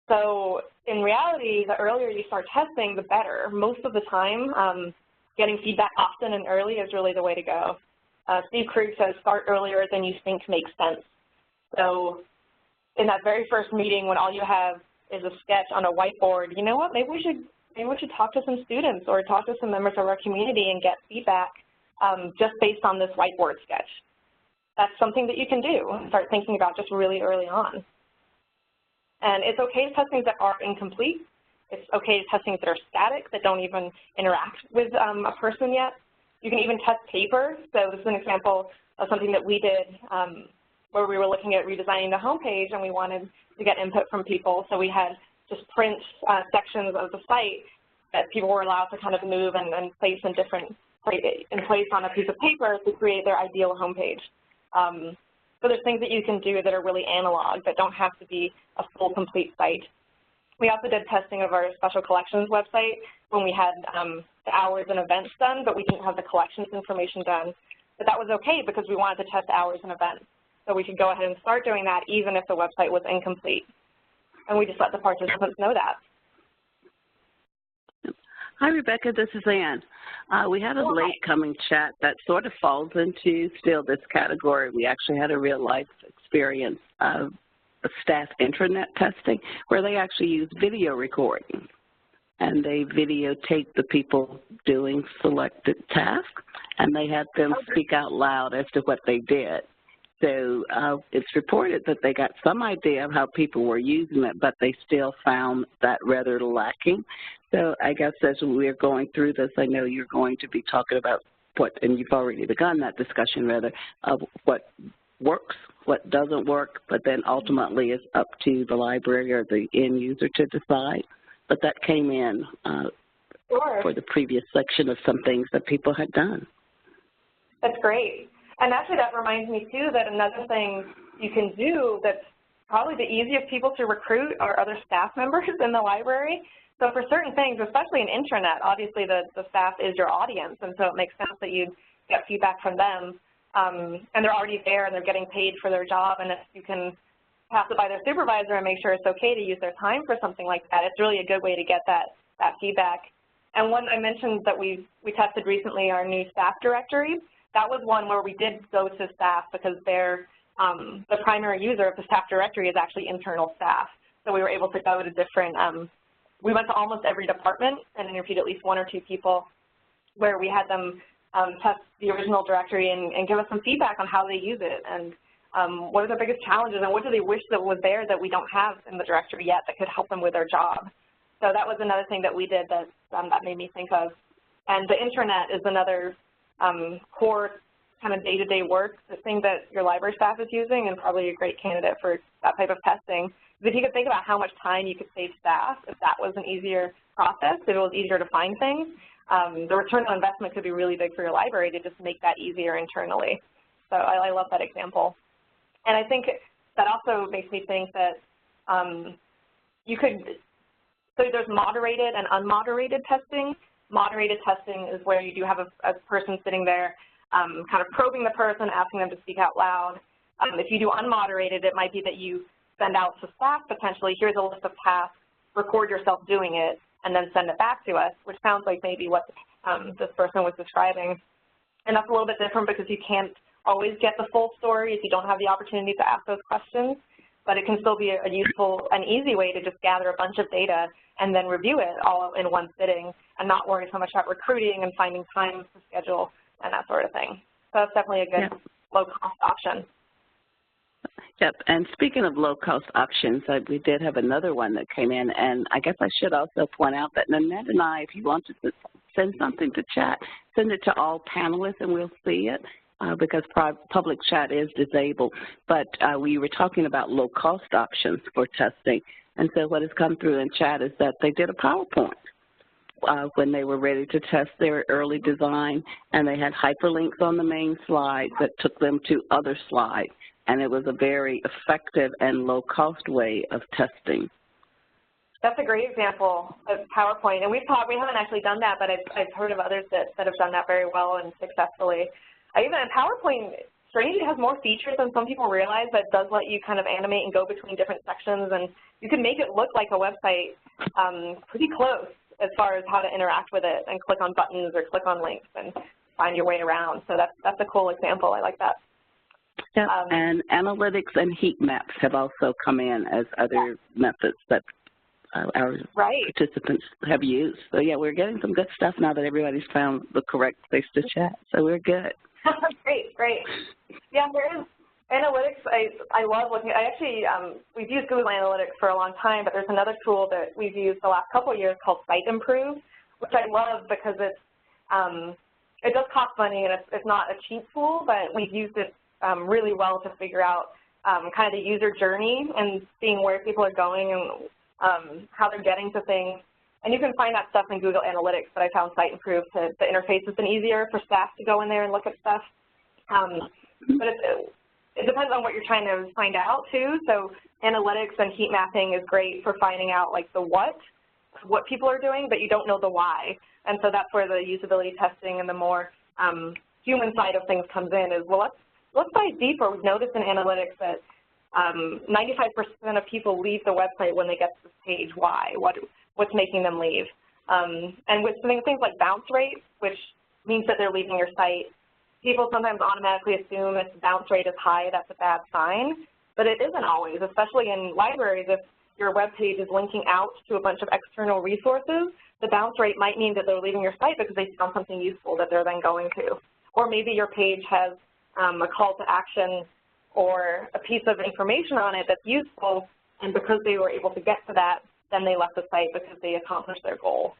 [SPEAKER 2] So in reality, the earlier you start testing, the better. Most of the time, getting feedback often and early is really the way to go. Steve Krug says, start earlier than you think makes sense. So in that very first meeting, when all you have is a sketch on a whiteboard, you know what, maybe we should talk to some students or talk to some members of our community and get feedback just based on this whiteboard sketch. That's something that you can do and start thinking about just really early on. And it's okay to test things that are incomplete. It's okay to test things that are static, that don't even interact with a person yet. You can even test paper. So this is an example of something that we did where we were looking at redesigning the homepage, and we wanted to get input from people. So we had just print sections of the site that people were allowed to kind of move and place in place on a piece of paper to create their ideal homepage. So there's things that you can do that are really analog, that don't have to be a full, complete site. We also did testing of our special collections website when we had the hours and events done, but we didn't have the collections information done. But that was okay because we wanted to test hours and events. So we could go ahead and start doing that even if the website was incomplete. And we just let the participants know that.
[SPEAKER 3] Hi, Rebecca. This is Ann. We had a late coming chat that sort of falls into still this category. We actually had a real life experience of staff intranet testing where they actually use video recording, and they videotape the people doing selected tasks, and they had them speak out loud as to what they did. So it's reported that they got some idea of how people were using it, but they still found that rather lacking. So I guess as we're going through this, I know you're going to be talking about what, and you've already begun that discussion rather, of what works, what doesn't work, but then ultimately it's up to the library or the end user to decide. But that came in for the previous section of some things that people had done.
[SPEAKER 2] That's great. And actually that reminds me too that another thing you can do that's probably the easiest people to recruit are other staff members in the library. So for certain things, especially in intranet, obviously the staff is your audience, and so it makes sense that you'd get feedback from them. And they're already there and they're getting paid for their job, and if you can pass it by their supervisor and make sure it's okay to use their time for something like that, it's really a good way to get that feedback. And one I mentioned that we tested recently, our new staff directory. That was one where we did go to staff because they're the primary user of the staff directory is actually internal staff. So we were able to go to different, we went to almost every department and interviewed at least one or two people where we had them test the original directory and give us some feedback on how they use it and what are their biggest challenges and what do they wish that was there that we don't have in the directory yet that could help them with their job. So that was another thing that we did that made me think of. And the intranet is another core kind of day-to-day work, the thing that your library staff is using, and probably a great candidate for that type of testing. If you could think about how much time you could save staff if that was an easier process, if it was easier to find things, the return on investment could be really big for your library to just make that easier internally. So I love that example. And I think that also makes me think that you could, so there's moderated and unmoderated testing. Moderated testing is where you do have a person sitting there kind of probing the person, asking them to speak out loud. If you do unmoderated, it might be that you send out to staff potentially, here's a list of tasks, record yourself doing it, and then send it back to us, which sounds like maybe what this person was describing. And that's a little bit different because you can't always get the full story if you don't have the opportunity to ask those questions. but it can still be a useful and easy way to just gather a bunch of data and then review it all in one sitting and not worry so much about recruiting and finding time to schedule and that sort of thing. So that's definitely a good low-cost option.
[SPEAKER 3] Yep, and speaking of low-cost options, we did have another one that came in, and I guess I should also point out that Nanette and I, if you wanted to send something to chat, send it to all panelists and we'll see it because public chat is disabled. But we were talking about low-cost options for testing, and so what has come through in chat is that they did a PowerPoint when they were ready to test their early design, and they had hyperlinks on the main slide that took them to other slides. And it was a very effective and low-cost way of testing.
[SPEAKER 2] That's a great example of PowerPoint, and we haven't actually done that, but I've heard of others that have done that very well and successfully. Even PowerPoint, strangely, has more features than some people realize, but it does let you kind of animate and go between different sections, and you can make it look like a website pretty close as far as how to interact with it and click on buttons or click on links and find your way around. So that's a cool example. I like that.
[SPEAKER 3] Yep, and analytics and heat maps have also come in as other methods that our participants have used. So yeah, we're getting some good stuff now that everybody's found the correct place to chat. So we're good.
[SPEAKER 2] Great. Yeah, there is analytics. I love looking at. We've used Google Analytics for a long time, but there's another tool that we've used the last couple of years called Siteimprove, which I love because it does cost money and it's not a cheap tool, but we've used it really well to figure out kind of the user journey and seeing where people are going and how they're getting to things. And you can find that stuff in Google Analytics, but I found Siteimprove the interface has been easier for staff to go in there and look at stuff. But it depends on what you're trying to find out too. So analytics and heat mapping is great for finding out like the what people are doing, but you don't know the why. And so that's where the usability testing and the more human side of things comes in is, well, let's dive deeper. We've noticed in analytics that 95% of people leave the website when they get to this page. Why? What's making them leave? And with things like bounce rate, which means that they're leaving your site, people sometimes automatically assume if the bounce rate is high, that's a bad sign. But it isn't always, especially in libraries. If your web page is linking out to a bunch of external resources, the bounce rate might mean that they're leaving your site because they found something useful that they're then going to. Or maybe your page has a call to action or a piece of information on it that's useful, and because they were able to get to that, then they left the site because they accomplished their goal.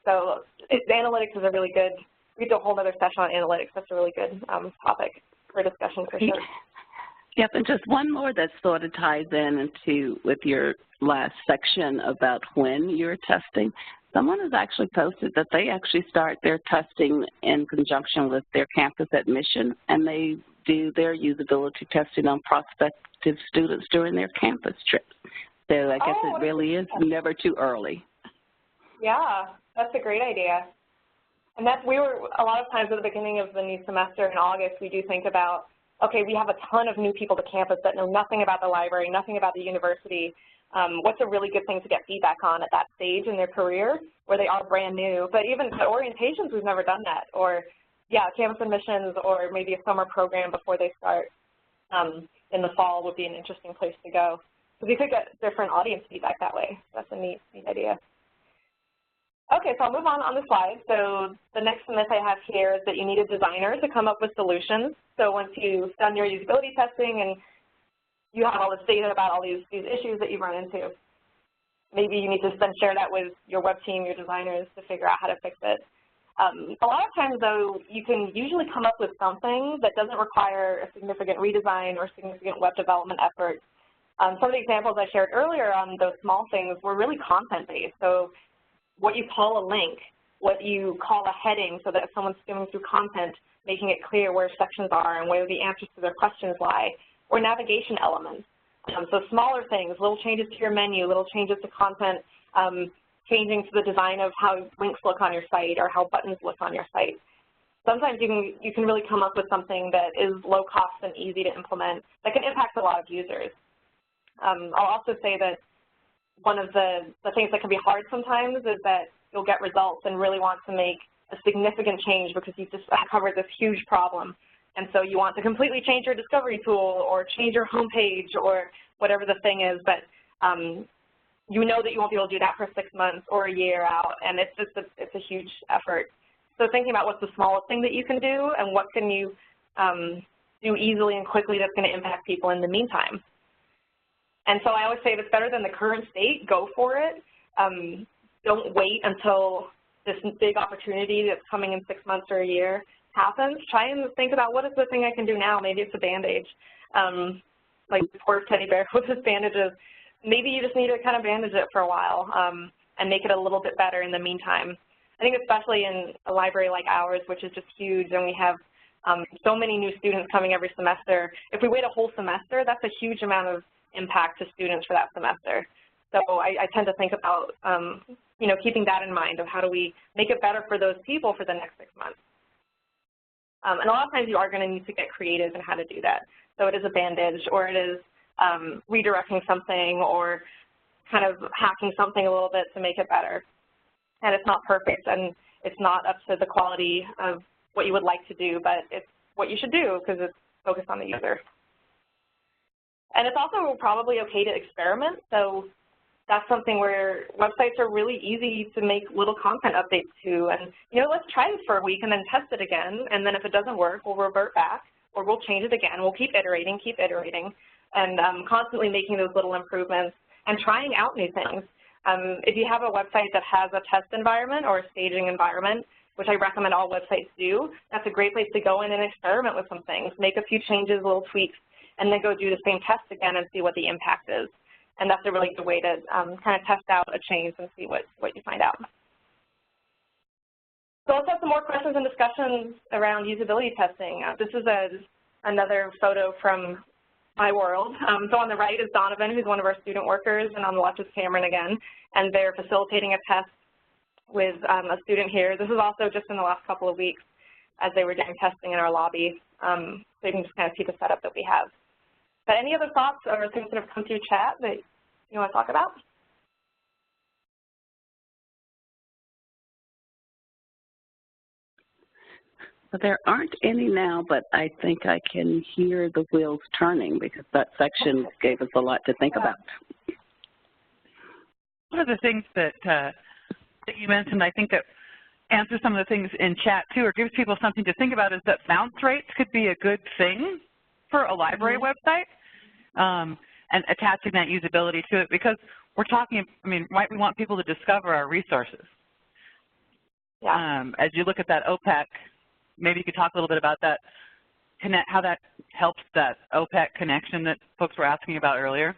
[SPEAKER 2] So analytics is a really good, we do a whole other session on analytics. That's a really good topic for discussion for sure.
[SPEAKER 3] Yep, and just one more that sort of ties in with your last section about when you're testing. Someone has actually posted that they actually start their testing in conjunction with their campus admission, and they do their usability testing on prospective students during their campus trips. So I guess it really is never too early.
[SPEAKER 2] Yeah, that's a great idea. And we were, a lot of times at the beginning of the new semester in August, we do think about, okay, we have a ton of new people to campus that know nothing about the library, nothing about the university. What's a really good thing to get feedback on at that stage in their career where they are brand new? But even at orientations, we've never done that. Or, yeah, campus admissions or maybe a summer program before they start in the fall would be an interesting place to go. So we could get different audience feedback that way. That's a neat idea. Okay, so I'll move on the slide. So the next myth I have here is that you need a designer to come up with solutions. So once you've done your usability testing and you have all this data about all these issues that you've run into, maybe you need to then share that with your web team, your designers, to figure out how to fix it. A lot of times, though, you can usually come up with something that doesn't require a significant redesign or significant web development effort. Some of the examples I shared earlier on those small things were really content-based. So what you call a link, what you call a heading so that if someone's skimming through content, making it clear where sections are and where the answers to their questions lie, or navigation elements. So smaller things, little changes to your menu, little changes to content, changing to the design of how links look on your site or how buttons look on your site. Sometimes you can really come up with something that is low cost and easy to implement that can impact a lot of users. I'll also say that one of the things that can be hard sometimes is that you'll get results and really want to make a significant change because you've just uncovered this huge problem. And so you want to completely change your discovery tool or change your homepage or whatever the thing is, but you know that you won't be able to do that for 6 months or a year out, and it's just it's a huge effort. So thinking about what's the smallest thing that you can do and what can you do easily and quickly that's going to impact people in the meantime. And so I always say if it's better than the current state, go for it. Don't wait until this big opportunity that's coming in 6 months or a year happens. Try and think about what is the thing I can do now. Maybe it's a bandage, like the poor teddy bear with his bandages. Maybe you just need to kind of bandage it for a while and make it a little bit better in the meantime. I think especially in a library like ours, which is just huge, and we have so many new students coming every semester. If we wait a whole semester, that's a huge amount of impact to students for that semester. So I tend to think about, you know, keeping that in mind of how do we make it better for those people for the next 6 months. And a lot of times you are going to need to get creative in how to do that. So it is a bandage, or it is redirecting something, or kind of hacking something a little bit to make it better. And it's not perfect, and it's not up to the quality of what you would like to do, but it's what you should do because it's focused on the user. And it's also probably okay to experiment. So that's something where websites are really easy to make little content updates to. And, you know, let's try this for a week and then test it again. And then if it doesn't work, we'll revert back, or we'll change it again. We'll keep iterating, and constantly making those little improvements and trying out new things. If you have a website that has a test environment or a staging environment, which I recommend all websites do, that's a great place to go in and experiment with some things, make a few changes, little tweaks, and then go do the same test again and see what the impact is. And that's a really good way to kind of test out a change and see what you find out. So let's have some more questions and discussions around usability testing. This is another photo from my world. So on the right is Donovan, who's one of our student workers, and on the left is Cameron again, and they're facilitating a test with a student here. This is also just in the last couple of weeks as they were doing testing in our lobby. So you can just kind of see the setup that we have. But any other thoughts or things that have come through chat that you want to talk about?
[SPEAKER 3] Well, there aren't any now, but I think I can hear the wheels turning because that section gave us a lot to think about.
[SPEAKER 1] One of the things that you mentioned, I think that answers some of the things in chat too, or gives people something to think about, is that bounce rates could be a good thing for a library website, and attaching that usability to it, because we're talking, I mean, right, we want people to discover our resources.
[SPEAKER 2] Yeah.
[SPEAKER 1] As you look at that OPEC, maybe you could talk a little bit about that, how that helps that OPEC connection that folks were asking about earlier.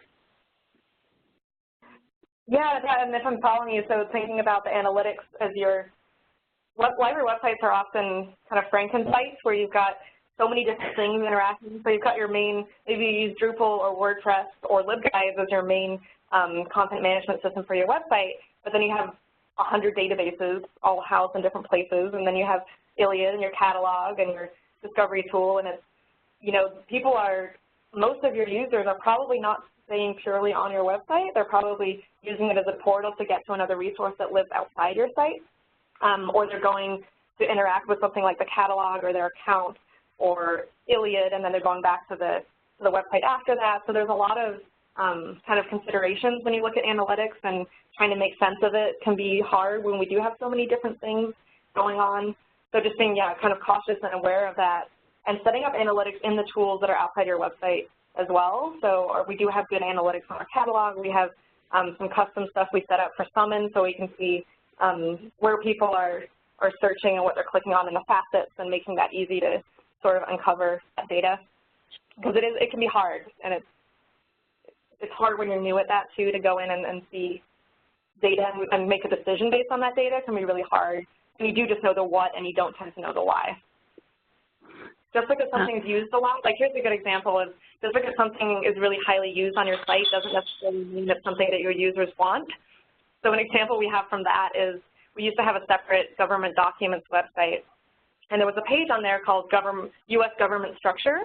[SPEAKER 2] Yeah, and if I'm following you, so thinking about the analytics as your library websites are often kind of Franken-sites where you've got so many different things interacting. So you've got your main, maybe you use Drupal or WordPress or LibGuides as your main content management system for your website, but then you have 100 databases all housed in different places, and then you have Iliad and your catalog and your discovery tool, and it's, you know, most of your users are probably not staying purely on your website. They're probably using it as a portal to get to another resource that lives outside your site, or they're going to interact with something like the catalog or their account or Iliad, and then they're going back to the website after that. So there's a lot of kind of considerations when you look at analytics, and trying to make sense of it can be hard when we do have so many different things going on. So just being, yeah, kind of cautious and aware of that, and setting up analytics in the tools that are outside your website as well. So we do have good analytics on our catalog. We have some custom stuff we set up for Summon, so we can see where people are searching and what they're clicking on in the facets, and making that easy to sort of uncover that data, because it can be hard, and it's hard when you're new at that too, to go in and see data and make a decision based on that data. It can be really hard. And you do just know the what, and you don't tend to know the why. Just because something's used a lot, like here's a good example of, just because something is really highly used on your site doesn't necessarily mean it's something that your users want. So an example we have from that is, we used to have a separate government documents website, and there was a page on there called U.S. Government Structure,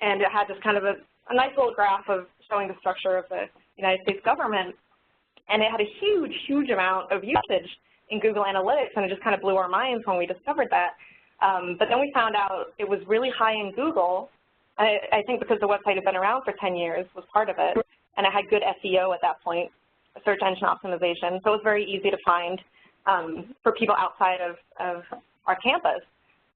[SPEAKER 2] and it had just kind of a nice little graph of showing the structure of the United States government, and it had a huge, huge amount of usage in Google Analytics, and it just kind of blew our minds when we discovered that. But then we found out it was really high in Google. I think because the website had been around for 10 years was part of it, and it had good SEO at that point, search engine optimization, so it was very easy to find for people outside of our campus.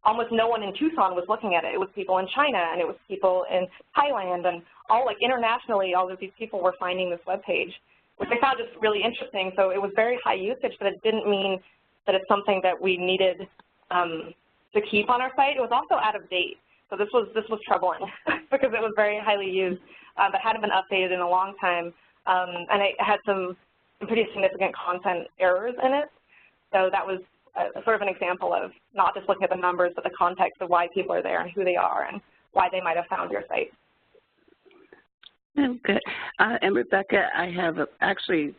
[SPEAKER 2] Almost no one in Tucson was looking at it. It was people in China, and it was people in Thailand, and all like internationally, all of these people were finding this web page, which I found just really interesting. So it was very high usage, but it didn't mean that it's something that we needed to keep on our site. It was also out of date. So this was troubling because it was very highly used, but hadn't been updated in a long time, and it had some pretty significant content errors in it. So that was sort of an example of not just looking at the numbers, but the context of why people are there and who they are and why they might have found your site.
[SPEAKER 3] Okay. And Rebecca, I have actually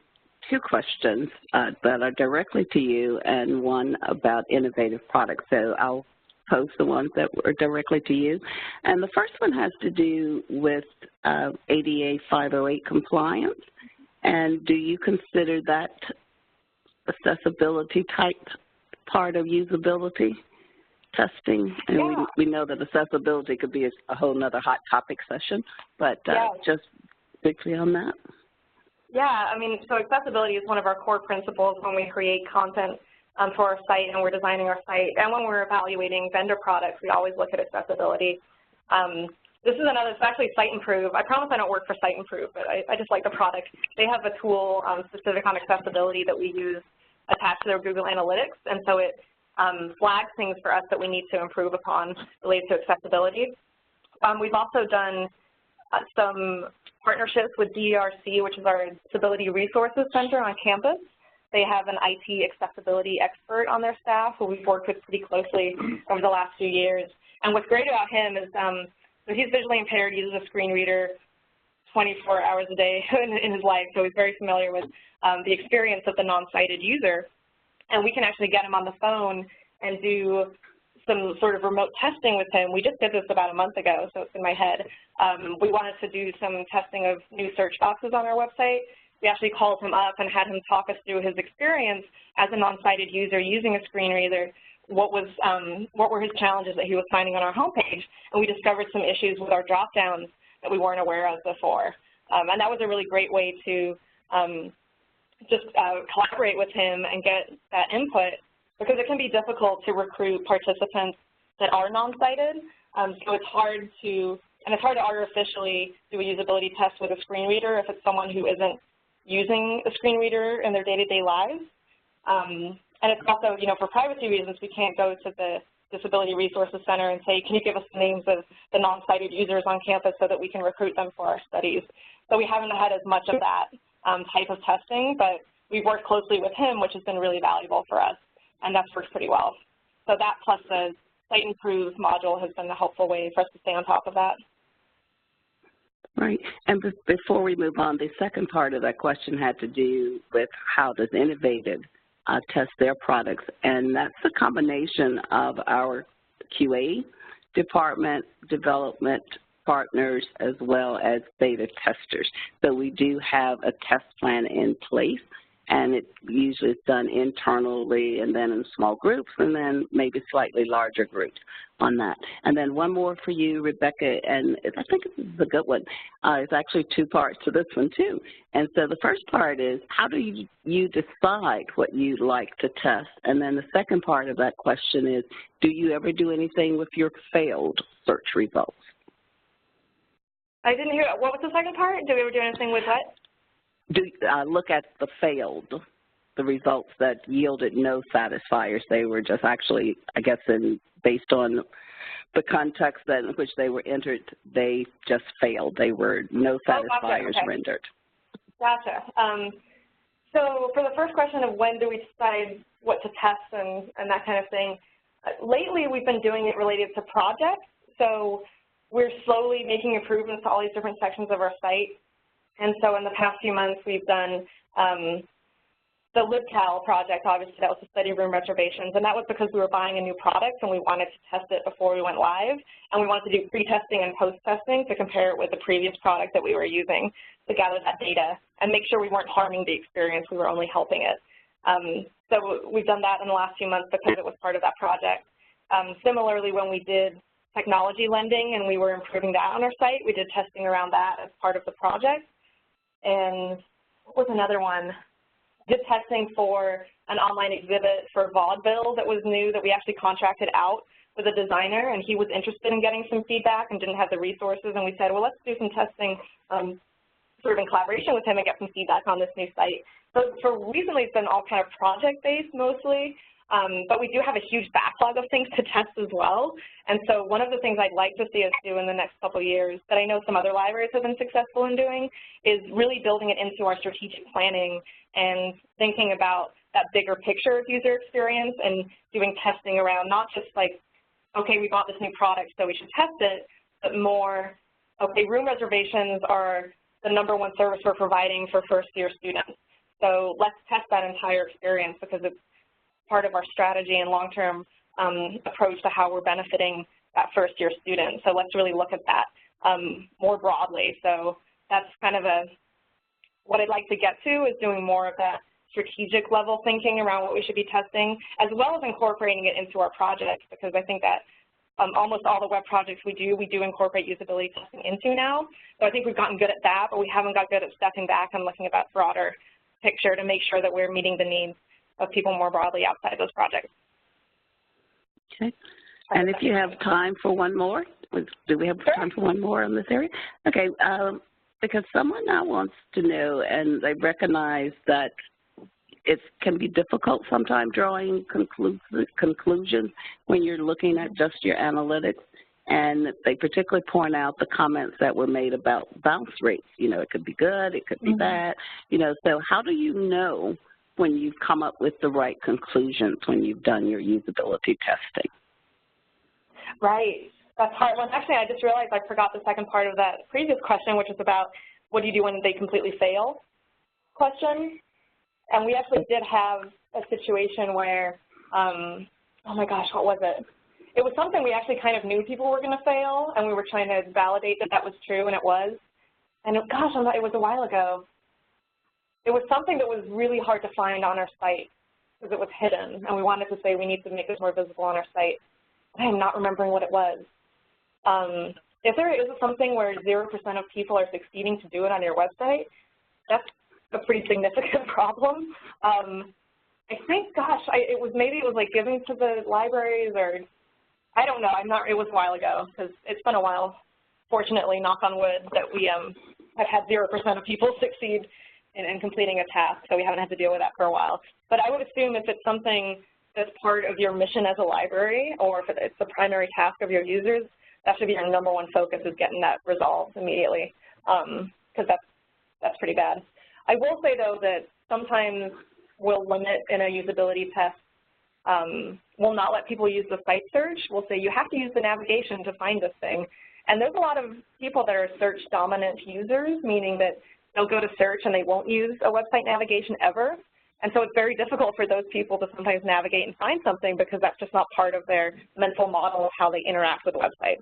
[SPEAKER 3] two questions that are directly to you and one about innovative products. So I'll post the ones that were directly to you. And the first one has to do with ADA 508 compliance. And do you consider that accessibility type part of usability testing? And
[SPEAKER 2] yeah.
[SPEAKER 3] we know that accessibility could be a whole nother hot topic session, but just quickly on that.
[SPEAKER 2] Yeah, I mean, so accessibility is one of our core principles when we create content for our site and we're designing our site. And when we're evaluating vendor products, we always look at accessibility. This is another, it's actually Site Improve. I promise I don't work for Site Improve, but I just like the product. They have a tool specific on accessibility that we use attached to their Google Analytics, and so it flags things for us that we need to improve upon related to accessibility. We've also done some partnerships with DERC, which is our Disability Resources Center on campus. They have an IT accessibility expert on their staff who we've worked with pretty closely over the last few years. And what's great about him is so he's visually impaired, uses a screen reader 24 hours a day in his life, so he's very familiar with the experience of the non-sighted user. And we can actually get him on the phone and do some sort of remote testing with him. We just did this about a month ago, so it's in my head. We wanted to do some testing of new search boxes on our website. We actually called him up and had him talk us through his experience as a non-sighted user using a screen reader. What were his challenges that he was finding on our homepage? And we discovered some issues with our drop-downs that we weren't aware of before. And that was a really great way to just collaborate with him and get that input, because it can be difficult to recruit participants that are non-sighted. So it's hard to artificially do a usability test with a screen reader if it's someone who isn't using a screen reader in their day-to-day lives. And it's also, you know, for privacy reasons, we can't go to the Disability Resources Center and say, can you give us the names of the non-sighted users on campus so that we can recruit them for our studies? So we haven't had as much of that type of testing, but we've worked closely with him, which has been really valuable for us, and that's worked pretty well. So that plus the Site Improve module has been a helpful way for us to stay on top of that.
[SPEAKER 3] Right. And before we move on, the second part of that question had to do with how does Innovative test their products, and that's a combination of our QA department, development partners, as well as beta testers. So we do have a test plan in place, and it usually is done internally and then in small groups and then maybe slightly larger groups on that. And then one more for you, Rebecca, and I think this is a good one. It's actually two parts to this one too. And so the first part is, how do you decide what you'd like to test? And then the second part of that question is, do you ever do anything with your failed search results?
[SPEAKER 2] I didn't hear, what was the second part? Do we ever do anything with what?
[SPEAKER 3] Look at the failed, the results that yielded no satisfiers. They were just actually, I guess, based on the context in which they were entered, they just failed. They were no satisfiers rendered.
[SPEAKER 2] Gotcha. So for the first question of when do we decide what to test and that kind of thing, lately we've been doing it related to projects. So we're slowly making improvements to all these different sections of our site. And so in the past few months, we've done the LibCal project. Obviously, that was the study room reservations, and that was because we were buying a new product and we wanted to test it before we went live, and we wanted to do pre-testing and post-testing to compare it with the previous product that we were using to gather that data and make sure we weren't harming the experience, we were only helping it. So we've done that in the last few months because it was part of that project. Similarly, when we did technology lending and we were improving that on our site, we did testing around that as part of the project. And what was another one? Did testing for an online exhibit for vaudeville that was new that we actually contracted out with a designer, and he was interested in getting some feedback and didn't have the resources, and we said, well, let's do some testing sort of in collaboration with him and get some feedback on this new site. So for recently, it's been all kind of project-based mostly, but we do have a huge backlog of things to test as well. And so one of the things I'd like to see us do in the next couple of years that I know some other libraries have been successful in doing is really building it into our strategic planning and thinking about that bigger picture of user experience and doing testing around not just like, okay, we bought this new product, so we should test it, but more, okay, room reservations are the #1 service we're providing for first-year students. So let's test that entire experience because it's part of our strategy and long-term approach to how we're benefiting that first-year student. So let's really look at that more broadly. So that's kind of what I'd like to get to is doing more of that strategic level thinking around what we should be testing, as well as incorporating it into our projects, because I think that almost all the web projects we do incorporate usability testing into now. So I think we've gotten good at that, but we haven't got good at stepping back and looking at that broader picture to make sure that we're meeting the needs of people more broadly outside those projects.
[SPEAKER 3] Okay. And if you have time for one more, do we have time for one more in this area? Okay, because someone now wants to know, and they recognize that it can be difficult sometimes drawing conclusions when you're looking at just your analytics, and they particularly point out the comments that were made about bounce rates. You know, it could be good, it could be bad, you know, so how do you know when you've come up with the right conclusions when you've done your usability testing?
[SPEAKER 2] Right, that's hard. Well, actually, I just realized I forgot the second part of that previous question, which is about what do you do when they completely fail question. And we actually did have a situation where, oh my gosh, what was it? It was something we actually kind of knew people were going to fail, and we were trying to validate that that was true, and it was. And gosh, it was a while ago. It was something that was really hard to find on our site because it was hidden, and we wanted to say we need to make this more visible on our site. I am not remembering what it was. If there is something where 0% of people are succeeding to do it on your website, that's a pretty significant problem. I think, gosh, maybe it was like giving to the libraries, or I don't know. It was a while ago because it's been a while. Fortunately, knock on wood, that we have had 0% of people succeed in completing a task, so we haven't had to deal with that for a while. But I would assume if it's something that's part of your mission as a library, or if it's the primary task of your users, that should be your #1 focus, is getting that resolved immediately, because that's pretty bad. I will say, though, that sometimes we'll limit in a usability test. We'll not let people use the site search. We'll say you have to use the navigation to find this thing. And there's a lot of people that are search-dominant users, meaning that they'll go to search and they won't use a website navigation ever. And so it's very difficult for those people to sometimes navigate and find something because that's just not part of their mental model of how they interact with the website.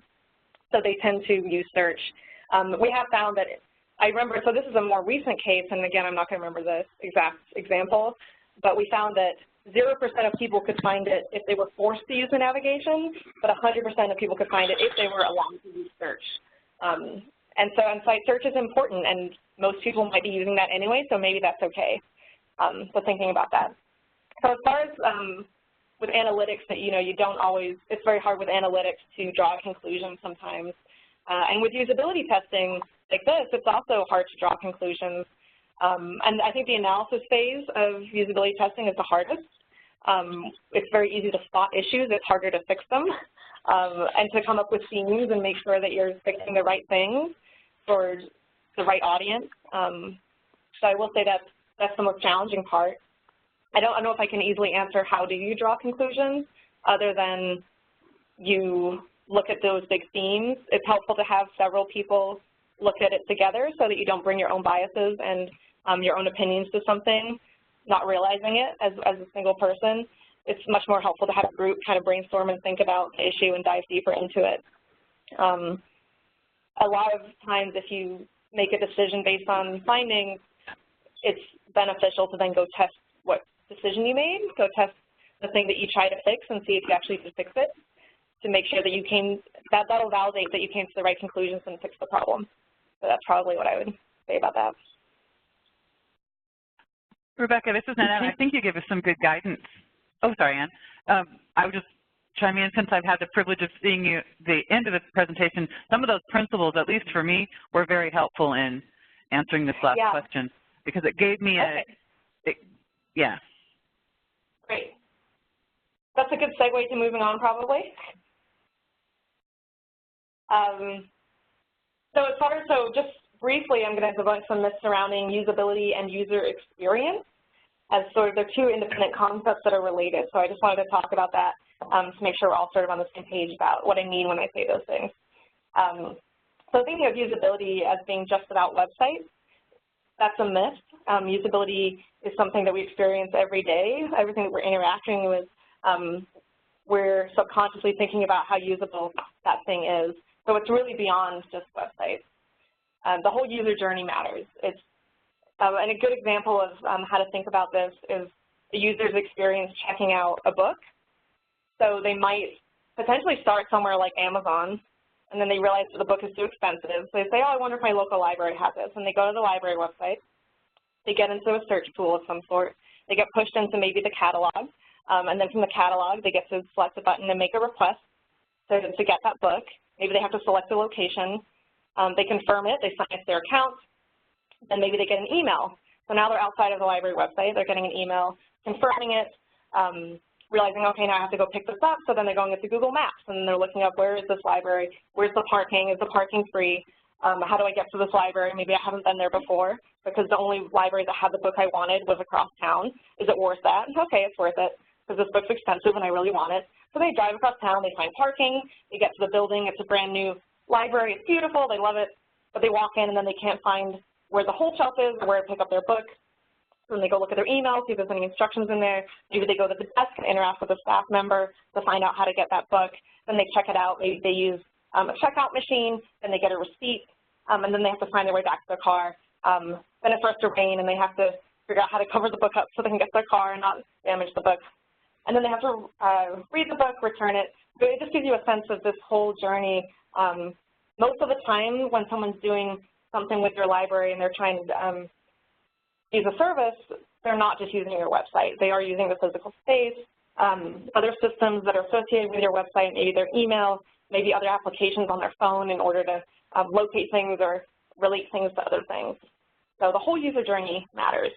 [SPEAKER 2] So they tend to use search. We have found that, I remember, so this is a more recent case, and again, I'm not going to remember the exact example, but we found that 0% of people could find it if they were forced to use the navigation, but 100% of people could find it if they were allowed to use search. And so on-site search is important, and most people might be using that anyway, so maybe that's okay. So thinking about that. So as far as with analytics, that you don't always, it's very hard with analytics to draw a conclusion sometimes. And with usability testing like this, it's also hard to draw conclusions. And I think the analysis phase of usability testing is the hardest. It's very easy to spot issues. It's harder to fix them. And to come up with themes and make sure that you're fixing the right things for the right audience. So I will say that's the most challenging part. I don't know if I can easily answer how do you draw conclusions other than you look at those big themes. It's helpful to have several people look at it together so that you don't bring your own biases and your own opinions to something, not realizing it as a single person. It's much more helpful to have a group kind of brainstorm and think about the issue and dive deeper into it. A lot of times if you make a decision based on findings, it's beneficial to then go test what decision you made, go test the thing that you try to fix and see if you actually did fix it. to make sure that you that'll validate that you came to the right conclusions and fix the problem. So that's probably what I would say about that.
[SPEAKER 1] Rebecca, this is Nanette. I think you gave us some good guidance. Oh, sorry, Ann. I would just chime in, since I've had the privilege of seeing you the end of the presentation. Some of those principles, at least for me, were very helpful in answering this last question, because it gave me yeah.
[SPEAKER 2] Great. That's a good segue to moving on, probably. So just briefly, I'm going to debunk some myths surrounding usability and user experience, as sort of they're two independent concepts that are related. So I just wanted to talk about that to make sure we're all sort of on the same page about what I mean when I say those things. So thinking of usability as being just about websites, that's a myth. Usability is something that we experience every day. Everything that we're interacting with, we're subconsciously thinking about how usable that thing is. So it's really beyond just websites. The whole user journey matters. And a good example of how to think about this is the user's experience checking out a book. So they might potentially start somewhere like Amazon, and then they realize that the book is too expensive. So they say, oh, I wonder if my local library has this. And they go to the library website. They get into a search tool of some sort. They get pushed into maybe the catalog. And then from the catalog, they get to select a button and make a request to get that book. Maybe they have to select a location. They confirm it. They sign up their account. Then maybe they get an email. So now they're outside of the library website. They're getting an email confirming it, realizing, okay, now I have to go pick this up. So then they're going into Google Maps, and they're looking up, where is this library? Where's the parking? Is the parking free? How do I get to this library? Maybe I haven't been there before, because the only library that had the book I wanted was across town. Is it worth that? Okay, it's worth it, because this book's expensive and I really want it. So they drive across town. They find parking. They get to the building. It's a brand new library. It's beautiful. They love it. But they walk in, and then they can't find where the whole shelf is or where to pick up their book. Then they go look at their email, see if there's any instructions in there. Maybe they go to the desk and interact with a staff member to find out how to get that book. Then they check it out. Maybe they use a checkout machine. Then they get a receipt. And then they have to find their way back to their car. Then it starts to rain, and they have to figure out how to cover the book up so they can get to their car and not damage the book. And then they have to read the book, return it. So it just gives you a sense of this whole journey. Most of the time when someone's doing something with your library and they're trying to use a service, they're not just using your website. They are using the physical space, other systems that are associated with your website, maybe their email, maybe other applications on their phone in order to locate things or relate things to other things. So the whole user journey matters.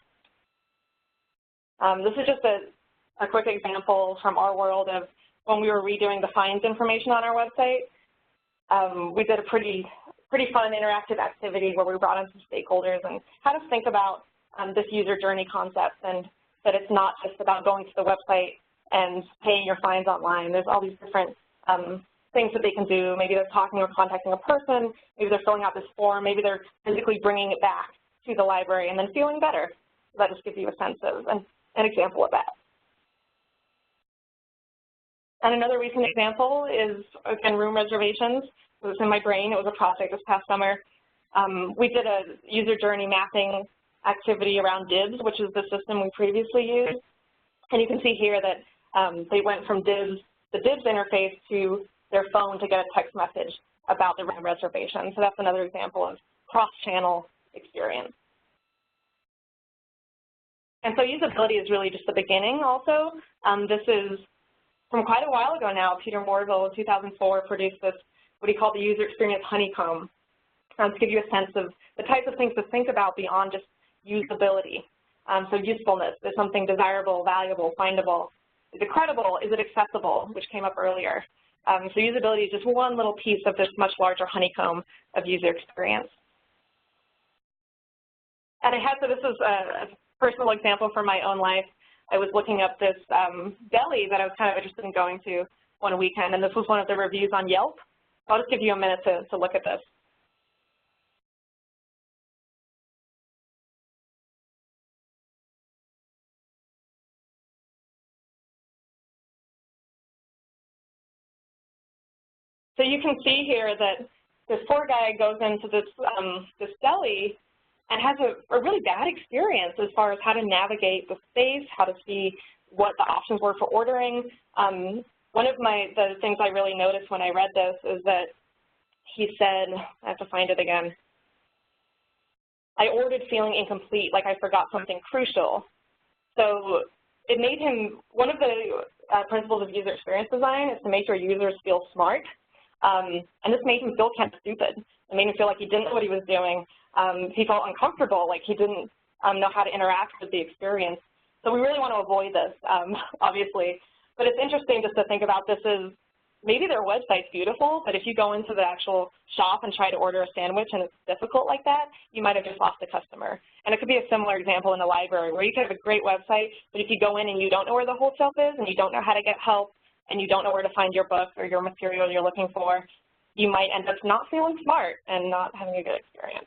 [SPEAKER 2] This is just a quick example from our world of when we were redoing the fines information on our website. We did a pretty fun interactive activity where we brought in some stakeholders and had us think about this user journey concept, and that it's not just about going to the website and paying your fines online. There's all these different things that they can do. Maybe they're talking or contacting a person. Maybe they're filling out this form. Maybe they're physically bringing it back to the library and then feeling better. So that just gives you a sense of an example of that. And another recent example is, again, room reservations. It was in my brain. It was a project this past summer. We did a user journey mapping activity around Dibs, which is the system we previously used. And you can see here that they went from the Dibs interface to their phone to get a text message about the room reservation. So that's another example of cross-channel experience. And so usability is really just the beginning also. This is from quite a while ago now. Peter Morville in 2004 produced this, what he called the user experience honeycomb, to give you a sense of the types of things to think about beyond just usability. So usefulness, is something desirable, valuable, findable? Is it credible? Is it accessible, which came up earlier? So usability is just one little piece of this much larger honeycomb of user experience. And this is a personal example from my own life. I was looking up this deli that I was kind of interested in going to one weekend, and this was one of the reviews on Yelp. So I'll just give you a minute to look at this. So you can see here that this poor guy goes into this deli and has a really bad experience as far as how to navigate the space, how to see what the options were for ordering. one of the things I really noticed when I read this is that he said, I have to find it again, I ordered feeling incomplete, like I forgot something crucial. So it made him, one of the principles of user experience design is to make your users feel smart. And this made him feel kind of stupid. It made him feel like he didn't know what he was doing. He felt uncomfortable, like he didn't know how to interact with the experience. So we really want to avoid this, obviously. But it's interesting just to think about this as maybe their website's beautiful, but if you go into the actual shop and try to order a sandwich and it's difficult like that, you might have just lost a customer. And it could be a similar example in the library where you could have a great website, but if you go in and you don't know where the whole shelf is and you don't know how to get help and you don't know where to find your book or your material you're looking for, you might end up not feeling smart and not having a good experience.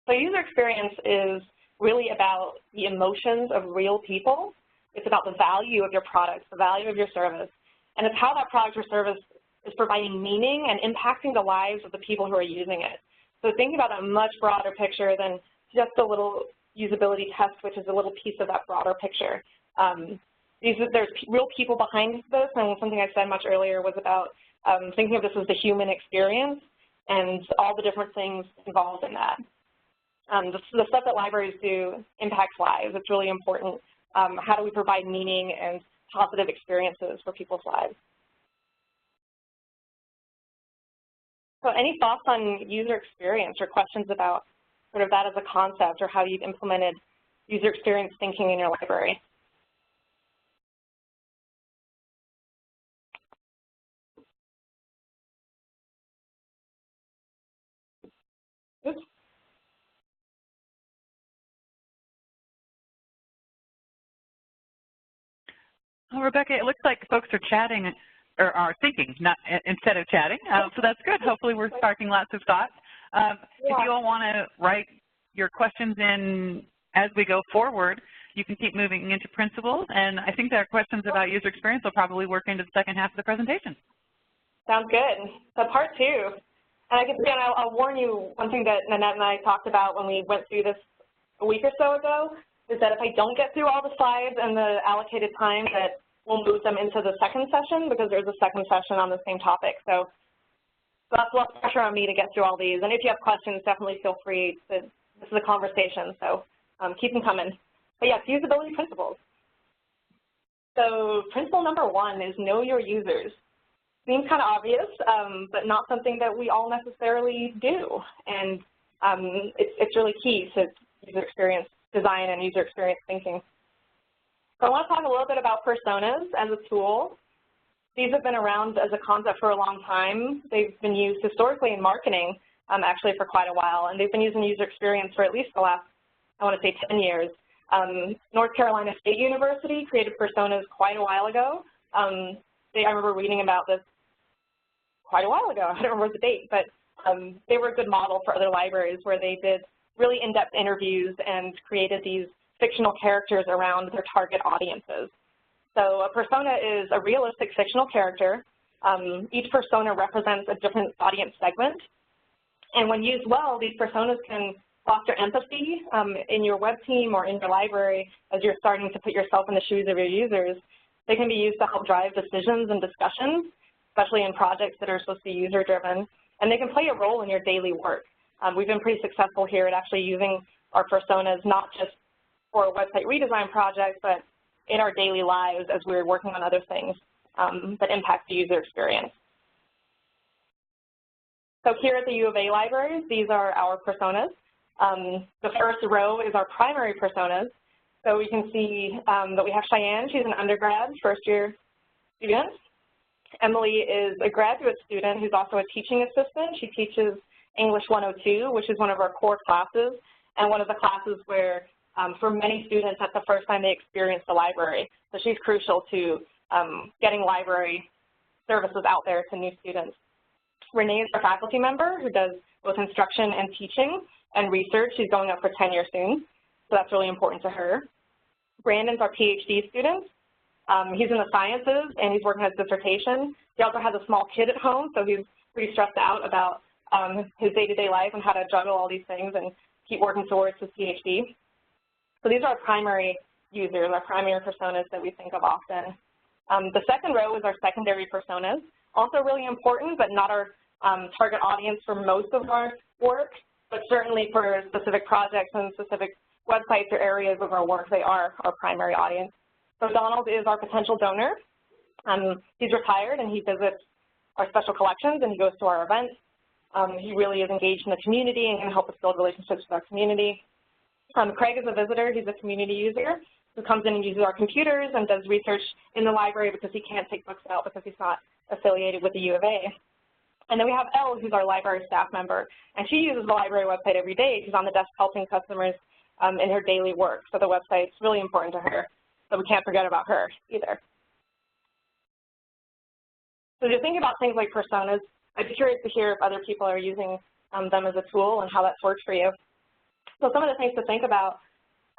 [SPEAKER 2] So user experience is really about the emotions of real people. It's about the value of your products, the value of your service, and it's how that product or service is providing meaning and impacting the lives of the people who are using it. So think about a much broader picture than just a little usability test, which is a little piece of that broader picture. There's real people behind this, and something I said much earlier was about thinking of this as the human experience and all the different things involved in that. The stuff that libraries do impacts lives. It's really important. How do we provide meaning and positive experiences for people's lives? So any thoughts on user experience or questions about sort of that as a concept or how you've implemented user experience thinking in your library? Oops.
[SPEAKER 1] Well, Rebecca, it looks like folks are chatting or are thinking instead of chatting, so that's good. Hopefully we're sparking lots of thoughts. If you all want to write your questions in as we go forward, you can keep moving into principles, and I think there are questions about user experience will probably work into the second half of the presentation.
[SPEAKER 2] Sounds good. So part two, and I can see, and I'll warn you, one thing that Nanette and I talked about when we went through this a week or so ago is that if I don't get through all the slides in the allocated time, that we'll move them into the second session because there's a second session on the same topic. So that's less pressure on me to get through all these. And if you have questions, definitely feel free to, this is a conversation, so keep them coming. But yes, usability principles. So principle number one is know your users. Seems kind of obvious, but not something that we all necessarily do. And it's really key to user experience design and user experience thinking. So I want to talk a little bit about personas as a tool. These have been around as a concept for a long time. They've been used historically in marketing, actually for quite a while, and they've been used in user experience for at least the last, I want to say, 10 years. North Carolina State University created personas quite a while ago. I remember reading about this quite a while ago. I don't remember the date, but they were a good model for other libraries where they did really in-depth interviews and created these fictional characters around their target audiences. So a persona is a realistic fictional character. Each persona represents a different audience segment. And when used well, these personas can foster empathy in your web team or in your library as you're starting to put yourself in the shoes of your users. They can be used to help drive decisions and discussions, especially in projects that are supposed to be user-driven. And they can play a role in your daily work. We've been pretty successful here at actually using our personas not just for a website redesign project, but in our daily lives as we're working on other things that impact the user experience. So here at the U of A libraries, these are our personas. The first row is our primary personas. So we can see that we have Cheyenne. She's an undergrad, first-year student. Emily is a graduate student who's also a teaching assistant. She teaches English 102, which is one of our core classes, and one of the classes where, for many students, that's the first time they experience the library. So she's crucial to getting library services out there to new students. Renee is a faculty member who does both instruction and teaching and research. She's going up for tenure soon, so that's really important to her. Brandon's our PhD student. He's in the sciences, and he's working on his dissertation. He also has a small kid at home, so he's pretty stressed out about his day-to-day life and how to juggle all these things and keep working towards his PhD. So these are our primary users, our primary personas that we think of often. The second row is our secondary personas, also really important, but not our target audience for most of our work, but certainly for specific projects and specific websites or areas of our work, they are our primary audience. So Donald is our potential donor. He's retired and he visits our special collections and he goes to our events. He really is engaged in the community and can help us build relationships with our community. Craig is a visitor. He's a community user who comes in and uses our computers and does research in the library because he can't take books out because he's not affiliated with the U of A. And then we have Elle, who's our library staff member, and she uses the library website every day. She's on the desk helping customers in her daily work. So the website's really important to her, so we can't forget about her either. So as you're thinking about things like personas, I'd be curious to hear if other people are using them as a tool and how that's worked for you. So some of the things to think about,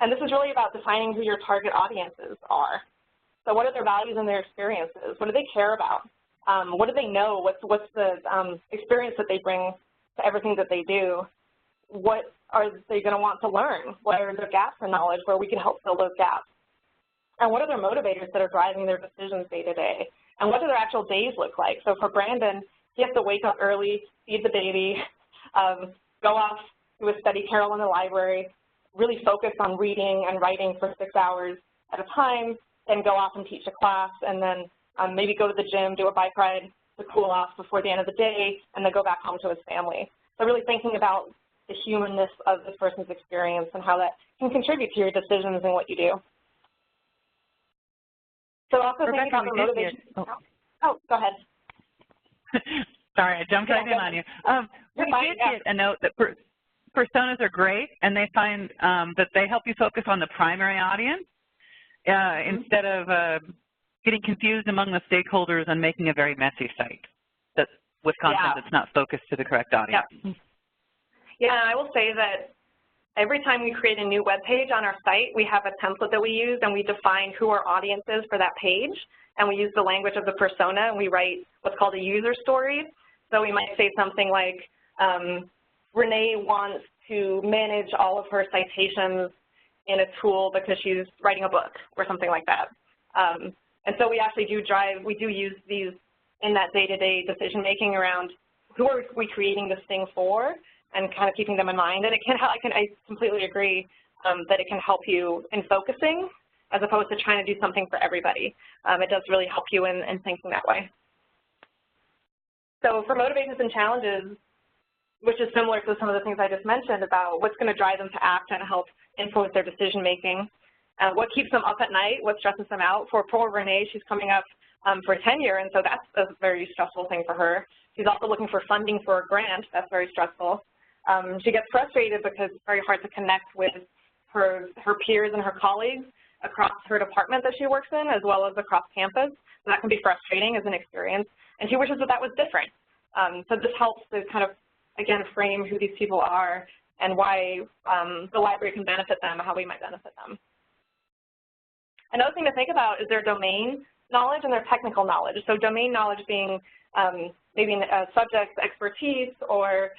[SPEAKER 2] and this is really about defining who your target audiences are. So what are their values and their experiences? What do they care about? What do they know? What's the experience that they bring to everything that they do? What are they going to want to learn? What are their gaps in knowledge where we can help fill those gaps? And what are their motivators that are driving their decisions day to day? And what do their actual days look like? So for Brandon, he has to wake up early, feed the baby, go off to a study carrel in the library, really focus on reading and writing for 6 hours at a time, then go off and teach a class, and then maybe go to the gym, do a bike ride to cool off before the end of the day, and then go back home to his family. So really thinking about the humanness of this person's experience and how that can contribute to your decisions and what you do. So also thinking about the motivation. Oh, go ahead.
[SPEAKER 1] Sorry, I jumped right in on you. We did get a note that personas are great, and they find that they help you focus on the primary audience instead of getting confused among the stakeholders and making a very messy site with content that's not focused to the correct audience.
[SPEAKER 2] Yeah, and I will say that every time we create a new web page on our site, we have a template that we use, and we define who our audience is for that page, and we use the language of the persona, and we write what's called a user story. So we might say something like, Renee wants to manage all of her citations in a tool because she's writing a book or something like that. And so we actually do use these in that day-to-day decision-making around who are we creating this thing for and kind of keeping them in mind. And it can help, I completely agree that it can help you in focusing as opposed to trying to do something for everybody. It does really help you in thinking that way. So for motivations and challenges, which is similar to some of the things I just mentioned about what's going to drive them to act and help influence their decision-making, what keeps them up at night, what stresses them out. For poor Renee, she's coming up for tenure, and so that's a very stressful thing for her. She's also looking for funding for a grant. That's very stressful. She gets frustrated because it's very hard to connect with her peers and her colleagues across her department that she works in, as well as across campus. So that can be frustrating as an experience, and she wishes that that was different. So this helps to kind of, again, frame who these people are and why the library can benefit them, how we might benefit them. Another thing to think about is their domain knowledge and their technical knowledge. So domain knowledge being maybe a subject expertise or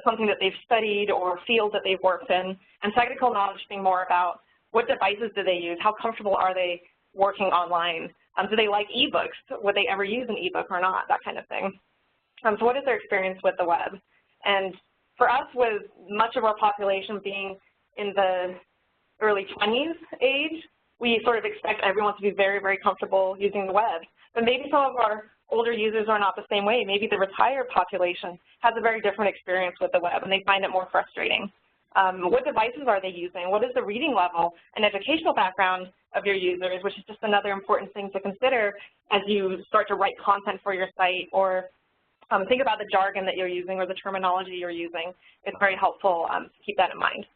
[SPEAKER 2] something that they've studied or field that they've worked in, and technical knowledge being more about what devices do they use, how comfortable are they working online, do they like ebooks, would they ever use an ebook or not, that kind of thing. So what is their experience with the web? And for us, with much of our population being in the early 20s age, we sort of expect everyone to be very, very comfortable using the web. But maybe some of our older users are not the same way. Maybe the retired population has a very different experience with the web, and they find it more frustrating. What devices are they using? What is the reading level and educational background of your users, which is just another important thing to consider as you start to write content for your site or think about the jargon that you're using or the terminology you're using. It's very helpful to keep that in mind.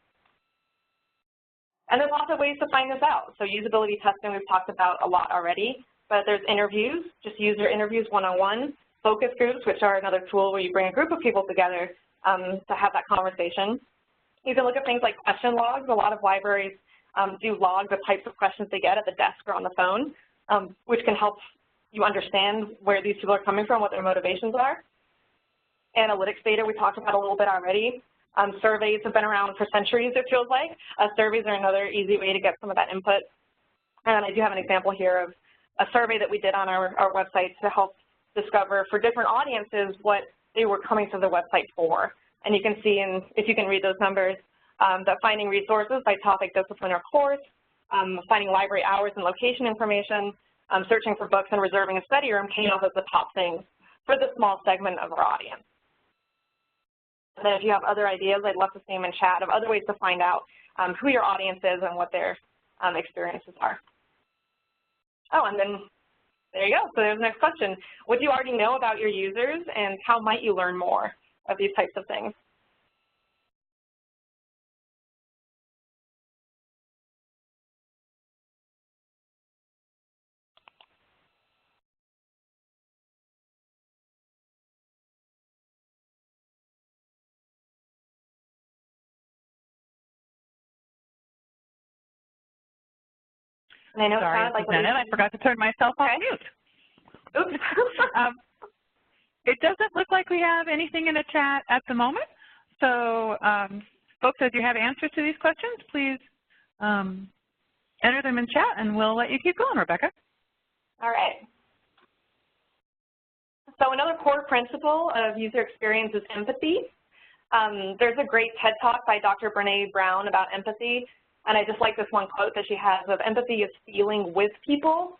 [SPEAKER 2] And there's lots of ways to find this out. So usability testing we've talked about a lot already, but there's interviews, just user interviews one-on-one, focus groups, which are another tool where you bring a group of people together to have that conversation. You can look at things like question logs. A lot of libraries do log the types of questions they get at the desk or on the phone, which can help you understand where these people are coming from, what their motivations are. Analytics data we talked about a little bit already. Surveys have been around for centuries, it feels like. Surveys are another easy way to get some of that input. And I do have an example here of a survey that we did on our website to help discover for different audiences what they were coming to the website for. And you can see, if you can read those numbers, that finding resources by topic, discipline, or course, finding library hours and location information, searching for books, and reserving a study room came up as the top things for this small segment of our audience. And then if you have other ideas, I'd love to see them in chat of other ways to find out who your audience is and what their experiences are. Oh, and then there you go. So there's the next question. What do you already know about your users, and how might you learn more of these types of things? And I know
[SPEAKER 1] Sorry,
[SPEAKER 2] it sounded like
[SPEAKER 1] I forgot to turn myself off mute.
[SPEAKER 2] Oops.
[SPEAKER 1] It doesn't look like we have anything in the chat at the moment. So, folks, if you have answers to these questions, please enter them in chat, and we'll let you keep going, Rebecca.
[SPEAKER 2] All right. So another core principle of user experience is empathy. There's a great TED Talk by Dr. Brene Brown about empathy, and I just like this one quote that she has of empathy is feeling with people.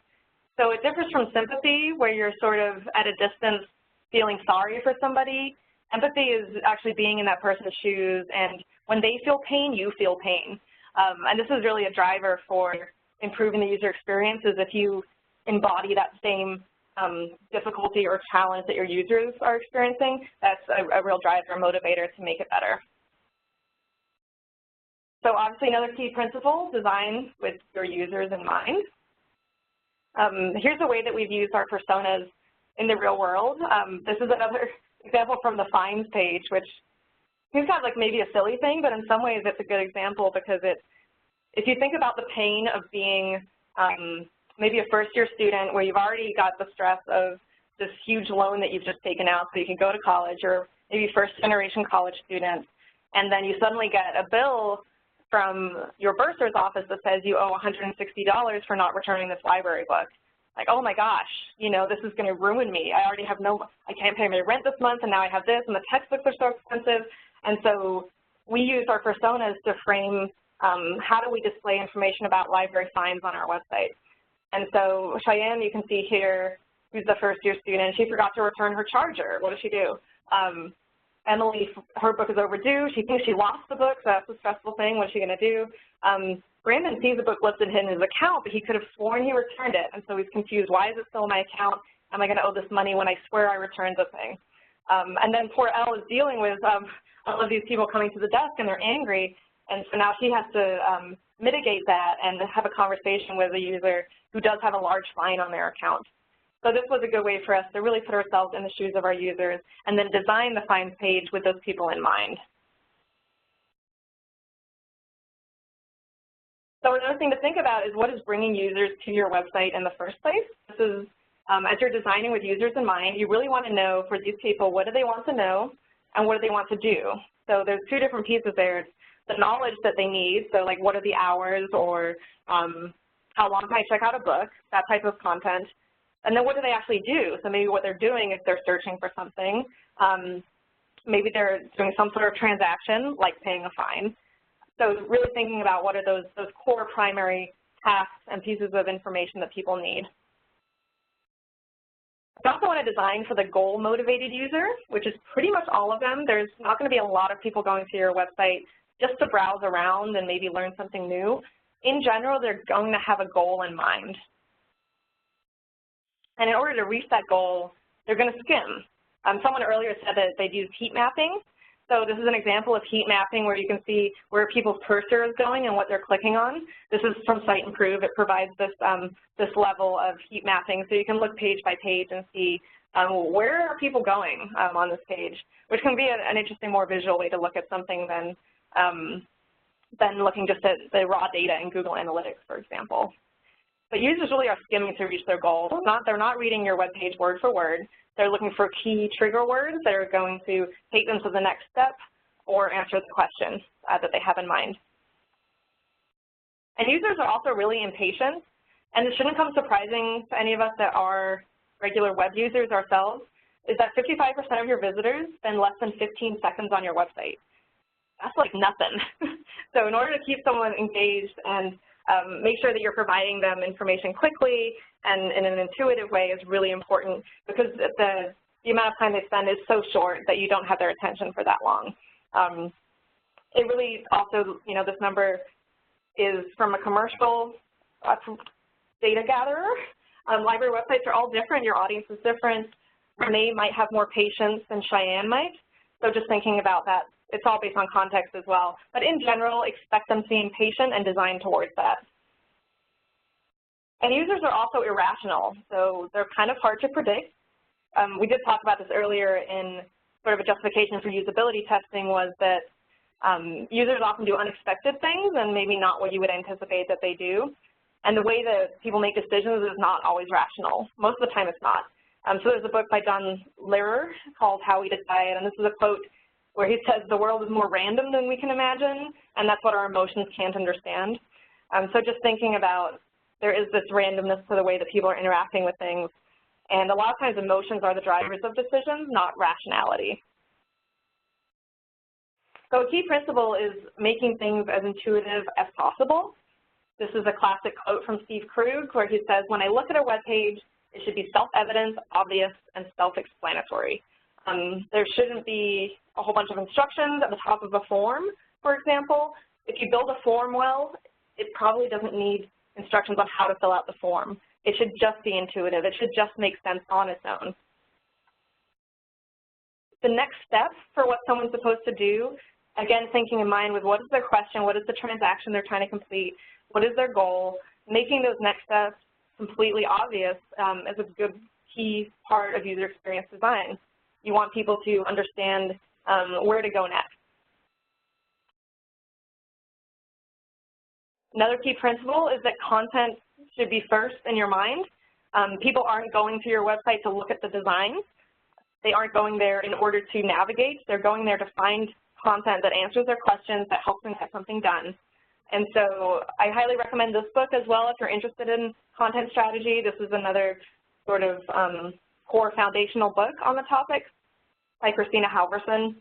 [SPEAKER 2] So it differs from sympathy, where you're sort of at a distance feeling sorry for somebody. Empathy is actually being in that person's shoes, and when they feel pain, you feel pain. And this is really a driver for improving the user experience, is if you embody that same difficulty or challenge that your users are experiencing, that's a real driver or motivator to make it better. So obviously another key principle, design with your users in mind. Here's a way that we've used our personas in the real world. This is another example from the finds page, which seems kind of like maybe a silly thing, but in some ways it's a good example because if you think about the pain of being maybe a first-year student where you've already got the stress of this huge loan that you've just taken out so you can go to college, or maybe first-generation college student, and then you suddenly get a bill from your bursar's office that says you owe $160 for not returning this library book. Like, oh my gosh, you know, this is going to ruin me. I already have I can't pay my rent this month, and now I have this, and the textbooks are so expensive. And so we use our personas to frame how do we display information about library finds on our website. And so Cheyenne, you can see here, who's the first-year student, she forgot to return her charger. What does she do? Emily, her book is overdue. She thinks she lost the book, so that's a stressful thing. What's she going to do? Brandon sees the book listed in his account, but he could have sworn he returned it, and so he's confused. Why is it still in my account? Am I going to owe this money when I swear I returned the thing? And then poor Elle is dealing with all of these people coming to the desk, and they're angry, and so now she has to mitigate that and have a conversation with a user who does have a large fine on their account. So this was a good way for us to really put ourselves in the shoes of our users and then design the finds page with those people in mind. So another thing to think about is what is bringing users to your website in the first place. This is, as you're designing with users in mind, you really want to know for these people, what do they want to know and what do they want to do? So there's two different pieces there. It's the knowledge that they need, so like what are the hours, or how long can I check out a book, that type of content. And then what do they actually do? So maybe what they're doing is they're searching for something. Maybe they're doing some sort of transaction, like paying a fine. So really thinking about what are those core primary tasks and pieces of information that people need. I also want to design for the goal-motivated user, which is pretty much all of them. There's not going to be a lot of people going to your website just to browse around and maybe learn something new. In general, they're going to have a goal in mind. And in order to reach that goal, they're going to skim. Someone earlier said that they'd use heat mapping. So this is an example of heat mapping where you can see where people's cursor is going and what they're clicking on. This is from Cite and Prove. It provides this, this level of heat mapping. So you can look page by page and see where are people going on this page, which can be an interesting, more visual way to look at something than looking just at the raw data in Google Analytics, for example. But users really are skimming to reach their goal. They're not reading your web page word for word. They're looking for key trigger words that are going to take them to the next step or answer the question that they have in mind. And users are also really impatient. and it shouldn't come surprising to any of us that are regular web users ourselves, is that 55% of your visitors spend less than 15 seconds on your website. That's like nothing. So in order to keep someone engaged and make sure that you're providing them information quickly and in an intuitive way is really important, because the amount of time they spend is so short that you don't have their attention for that long. It really also, you know, this number is from a commercial data gatherer. Library websites are all different. Your audience is different. Renee might have more patience than Cheyenne might. So just thinking about that, it's all based on context as well. But in general, expect them being patient and designed towards that. And users are also irrational, so they're kind of hard to predict. We did talk about this earlier in sort of a justification for usability testing, was that users often do unexpected things and maybe not what you would anticipate that they do. And the way that people make decisions is not always rational. Most of the time it's not. So there's a book by John Lehrer called How We Decide, and this is a quote where he says, "The world is more random than we can imagine, and that's what our emotions can't understand." So just thinking about, there is this randomness to the way that people are interacting with things, and a lot of times emotions are the drivers of decisions, not rationality. So a key principle is making things as intuitive as possible. This is a classic quote from Steve Krug, where he says, "When I look at a web page, it should be self-evident, obvious, and self-explanatory." There shouldn't be a whole bunch of instructions at the top of a form, for example. If you build a form well, it probably doesn't need instructions on how to fill out the form. It should just be intuitive. It should just make sense on its own. The next step for what someone's supposed to do, again, thinking in mind with what is their question, what is the transaction they're trying to complete, what is their goal, making those next steps completely obvious is a good key part of user experience design. You want people to understand where to go next. Another key principle is that content should be first in your mind. People aren't going to your website to look at the design. They aren't going there in order to navigate. They're going there to find content that answers their questions, that helps them get something done. And so I highly recommend this book as well if you're interested in content strategy. This is another sort of core foundational book on the topic by Christina Halverson.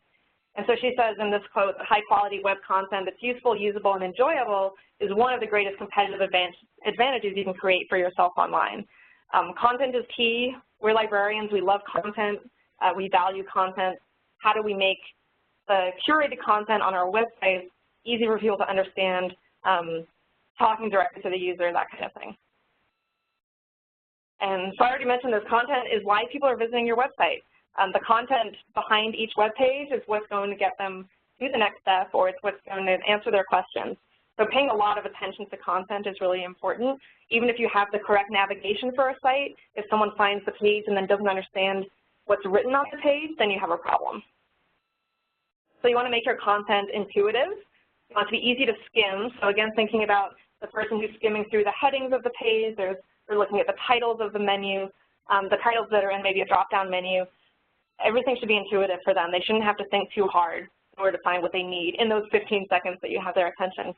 [SPEAKER 2] And so she says in this quote, "High-quality web content that's useful, usable, and enjoyable is one of the greatest competitive advantages you can create for yourself online." Content is key. We're librarians. We love content. We value content. How do we make the curated content on our website easy for people to understand, talking directly to the user, that kind of thing. And so I already mentioned this, content is why people are visiting your website. The content behind each web page is what's going to get them to the next step, or it's what's going to answer their questions. So paying a lot of attention to content is really important. Even if you have the correct navigation for a site, if someone finds the page and then doesn't understand what's written on the page, then you have a problem. So you want to make your content intuitive. You want it to be easy to skim. So again, thinking about the person who's skimming through the headings of the page, they're looking at the titles of the menu, the titles that are in maybe a drop-down menu. Everything should be intuitive for them. They shouldn't have to think too hard in order to find what they need in those 15 seconds that you have their attention.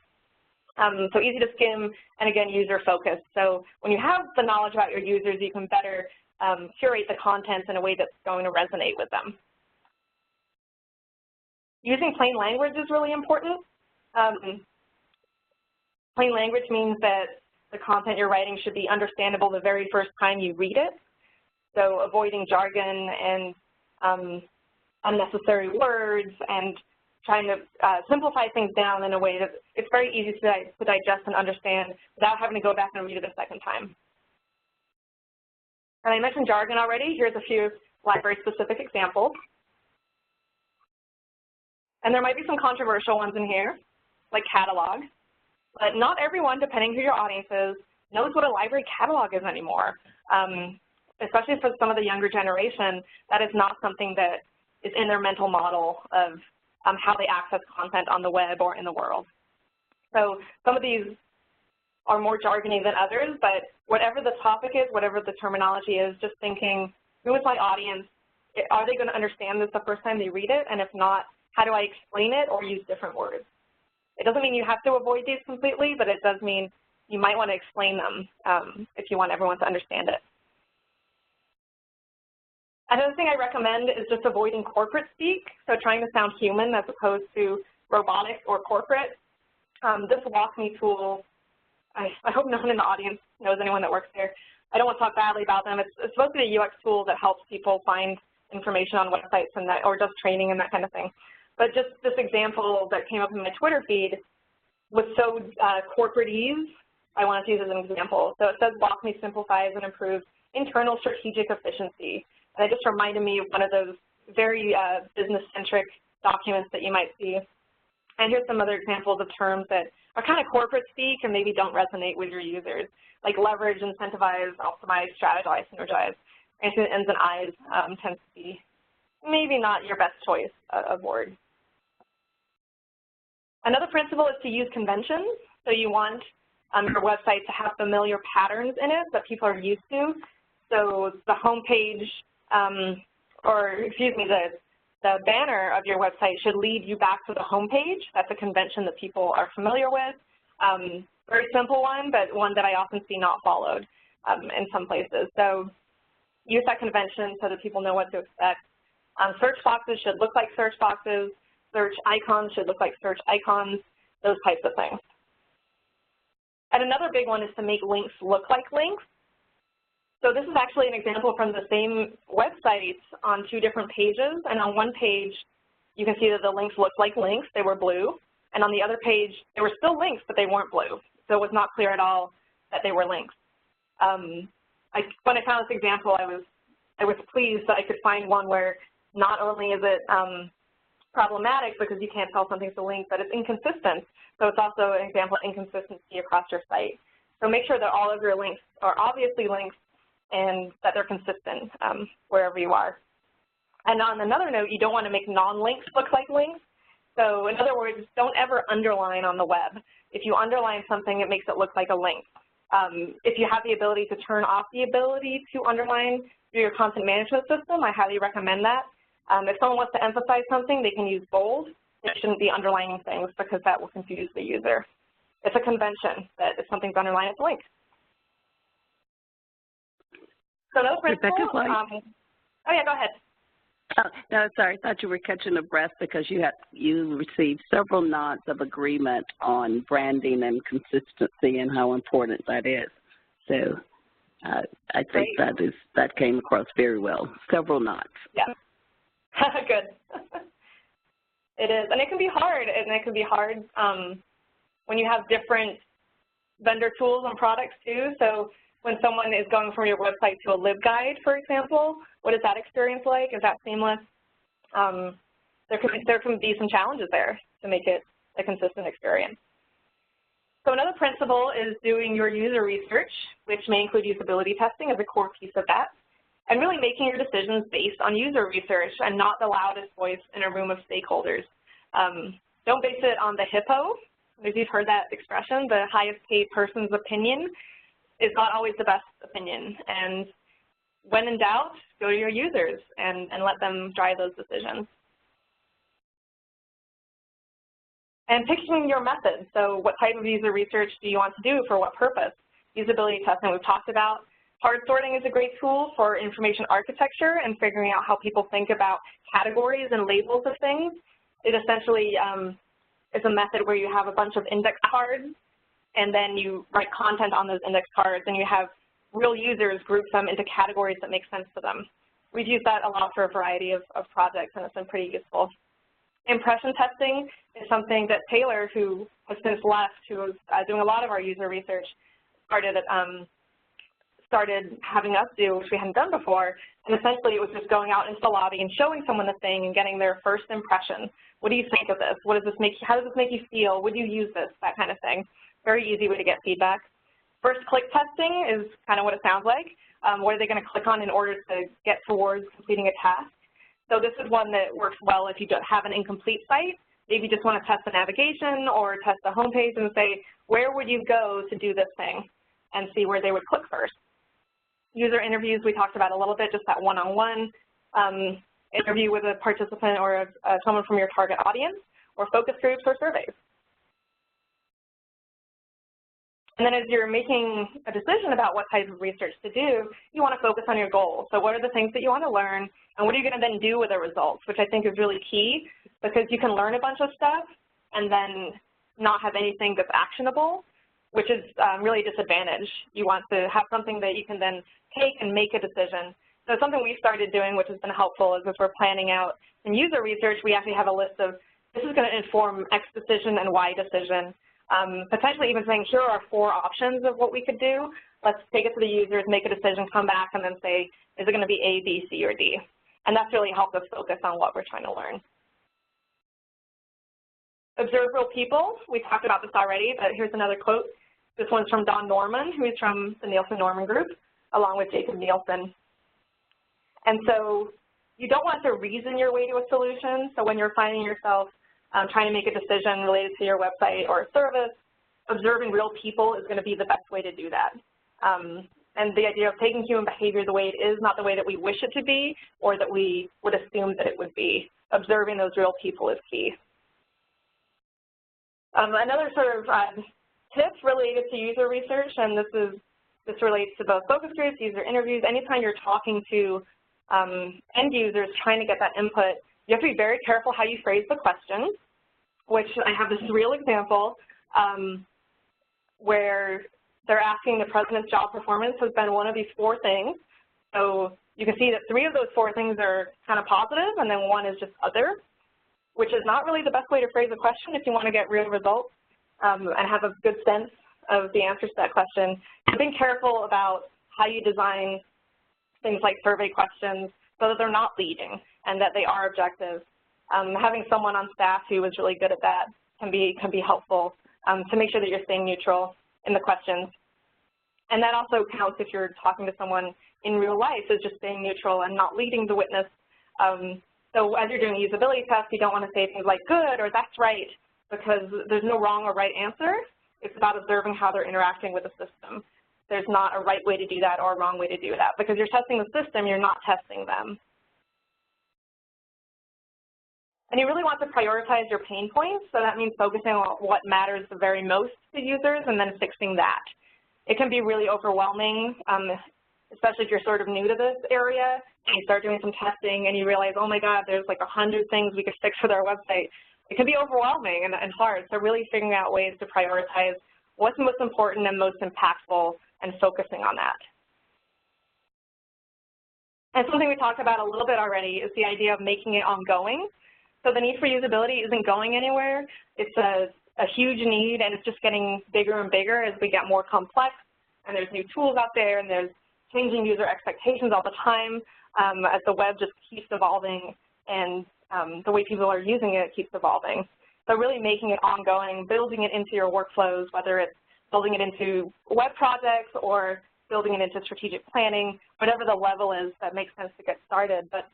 [SPEAKER 2] So easy to skim, and again, user-focused. So when you have the knowledge about your users, you can better curate the content in a way that's going to resonate with them. Using plain language is really important. Plain language means that the content you're writing should be understandable the very first time you read it. So avoiding jargon and unnecessary words and trying to simplify things down in a way that it's very easy to digest and understand without having to go back and read it a second time. And I mentioned jargon already. Here's a few library-specific examples. And there might be some controversial ones in here, like catalog. But not everyone, depending who your audience is, knows what a library catalog is anymore. Especially for some of the younger generation, that is not something that is in their mental model of how they access content on the web or in the world. So some of these are more jargony than others, but whatever the topic is, whatever the terminology is, just thinking, who is my audience? Are they going to understand this the first time they read it? And if not, how do I explain it or use different words? It doesn't mean you have to avoid these completely, but it does mean you might want to explain them if you want everyone to understand it. Another thing I recommend is just avoiding corporate speak, so trying to sound human as opposed to robotic or corporate. This Walk Me tool, I hope no one in the audience knows anyone that works there. I don't want to talk badly about them. It's supposed to be a UX tool that helps people find information on websites and that, or does training and that kind of thing. But just this example that came up in my Twitter feed was so corporate-ese, I wanted to use as an example. So it says, Walk Me simplifies and improves internal strategic efficiency. And it just reminded me of one of those very business-centric documents that you might see. And here's some other examples of terms that are kind of corporate speak and maybe don't resonate with your users, like leverage, incentivize, optimize, strategize, synergize. Anything that ends in "-ize" tends to be maybe not your best choice of word. Another principle is to use conventions. So you want your website to have familiar patterns in it that people are used to. So the home page, the banner of your website should lead you back to the home page. That's a convention that people are familiar with. Very simple one, but one that I often see not followed in some places. So use that convention so that people know what to expect. Search boxes should look like search boxes. Search icons should look like search icons, those types of things. And another big one is to make links look like links. So this is actually an example from the same website on two different pages. And on one page, you can see that the links looked like links. They were blue. And on the other page, they were still links, but they weren't blue. So it was not clear at all that they were links. When I found this example, I was pleased that I could find one where not only is it problematic because you can't tell something's a link, but it's inconsistent. So it's also an example of inconsistency across your site. So make sure that all of your links are obviously links and that they're consistent wherever you are. And on another note, you don't want to make non-links look like links. So in other words, don't ever underline on the web. If you underline something, it makes it look like a link. If you have the ability to turn off the ability to underline through your content management system, I highly recommend that. If someone wants to emphasize something, they can use bold. They shouldn't be underlining things because that will confuse the user. It's a convention that if something's underlined, it's a link. So another principle, oh yeah, go ahead.
[SPEAKER 3] Oh, no, sorry, I thought you were catching a breath because you received several nods of agreement on branding and consistency and how important that is. So I think that came across very well. Several nods.
[SPEAKER 2] Yeah. Good. It is, and it can be hard, when you have different vendor tools and products too. So when someone is going from your website to a LibGuide, for example, what is that experience like? Is that seamless? There can be some challenges there to make it a consistent experience. So another principle is doing your user research, which may include usability testing as a core piece of that, and really making your decisions based on user research and not the loudest voice in a room of stakeholders. Don't base it on the hippo. If you've heard that expression, the highest paid person's opinion is not always the best opinion. And when in doubt, go to your users and let them drive those decisions. And picking your method. So what type of user research do you want to do for what purpose? Usability testing we've talked about. Hard sorting is a great tool for information architecture and figuring out how people think about categories and labels of things. It essentially is a method where you have a bunch of index cards and then you write content on those index cards and you have real users group them into categories that make sense to them. We've used that a lot for a variety of projects and it's been pretty useful. Impression testing is something that Taylor, who has since left, who was doing a lot of our user research, started having us do, which we hadn't done before. And essentially it was just going out into the lobby and showing someone the thing and getting their first impression. What do you think of this? What does this make you, how does this make you feel? Would you use this? That kind of thing. Very easy way to get feedback. First click testing is kind of what it sounds like. What are they going to click on in order to get towards completing a task? So this is one that works well if you don't have an incomplete site. Maybe you just want to test the navigation or test the homepage and say, where would you go to do this thing? And see where they would click first. User interviews, we talked about a little bit, just that one-on-one interview with a participant or someone from your target audience, or focus groups or surveys. And then as you're making a decision about what type of research to do, you want to focus on your goals. So what are the things that you want to learn, and what are you going to then do with the results, which I think is really key, because you can learn a bunch of stuff and then not have anything that's actionable, which is really a disadvantage. You want to have something that you can then take and make a decision. So something we started doing, which has been helpful, is as we're planning out some user research, we actually have a list of, this is going to inform X decision and Y decision. Potentially even saying, here are 4 options of what we could do. Let's take it to the users, make a decision, come back, and then say, is it going to be A, B, C, or D? And that's really helped us focus on what we're trying to learn. Observe real people. We talked about this already, but here's another quote. This one's from Don Norman, who is from the Nielsen-Norman Group, along with Jacob Nielsen. And so you don't want to reason your way to a solution. So when you're finding yourself trying to make a decision related to your website or a service, observing real people is going to be the best way to do that. And the idea of taking human behavior the way it is, not the way that we wish it to be or that we would assume that it would be. Observing those real people is key. Another sort of tip related to user research, and this relates to both focus groups, user interviews. Anytime you're talking to end users trying to get that input, you have to be very careful how you phrase the question, which I have this real example where they're asking the president's job performance has been one of these 4 things. So you can see that 3 of those 4 things are kind of positive, and then 1 is just other, which is not really the best way to phrase a question if you want to get real results and have a good sense of the answers to that question. So being careful about how you design things like survey questions so that they're not leading and that they are objective. Having someone on staff who is really good at that can be helpful to make sure that you're staying neutral in the questions. And that also counts if you're talking to someone in real life, is just staying neutral and not leading the witness. So as you're doing a usability test, you don't want to say things like good or that's right, because there's no wrong or right answer. It's about observing how they're interacting with the system. There's not a right way to do that or a wrong way to do that. Because you're testing the system, you're not testing them. And you really want to prioritize your pain points, so that means focusing on what matters the very most to users and then fixing that. It can be really overwhelming, especially if you're sort of new to this area and you start doing some testing and you realize, oh my God, there's like 100 things we could fix with our website. It can be overwhelming and hard, so really figuring out ways to prioritize what's most important and most impactful and focusing on that. And something we talked about a little bit already is the idea of making it ongoing. So the need for usability isn't going anywhere. It's a huge need, and it's just getting bigger and bigger as we get more complex, and there's new tools out there, and there's changing user expectations all the time as the web just keeps evolving and the way people are using it keeps evolving. So really making it ongoing, building it into your workflows, whether it's building it into web projects or building it into strategic planning, whatever the level is that makes sense to get started, but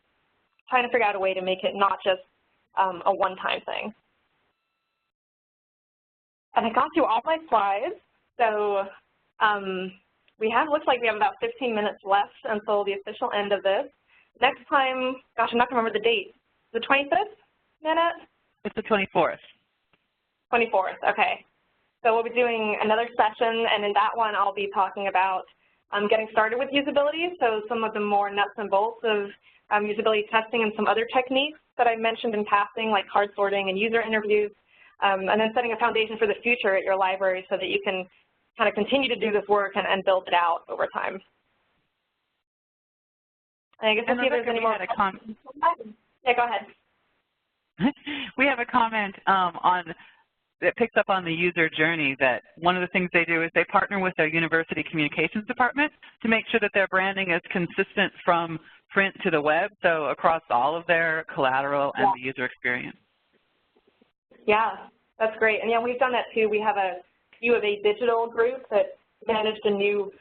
[SPEAKER 2] trying to figure out a way to make it not just a one-time thing. And I got through all my slides, so looks like we have about 15 minutes left until the official end of this. Next time, gosh, I'm not going to remember the date. The 25th, Nanette?
[SPEAKER 1] It's the 24th.
[SPEAKER 2] 24th, okay. So we'll be doing another session, and in that one I'll be talking about getting started with usability, so some of the more nuts and bolts of usability testing and some other techniques that I mentioned in passing, like card sorting and user interviews, and then setting a foundation for the future at your library so that you can kind of continue to do this work and build it out over time. And I guess we'll see if there's any more questions. Yeah, go ahead.
[SPEAKER 1] We have a comment that picks up on the user journey, that one of the things they do is they partner with their university communications department to make sure that their branding is consistent from print to the web, so across all of their collateral and the user experience.
[SPEAKER 2] Yeah, that's great. And yeah, we've done that too. We have a U of A digital group that managed a new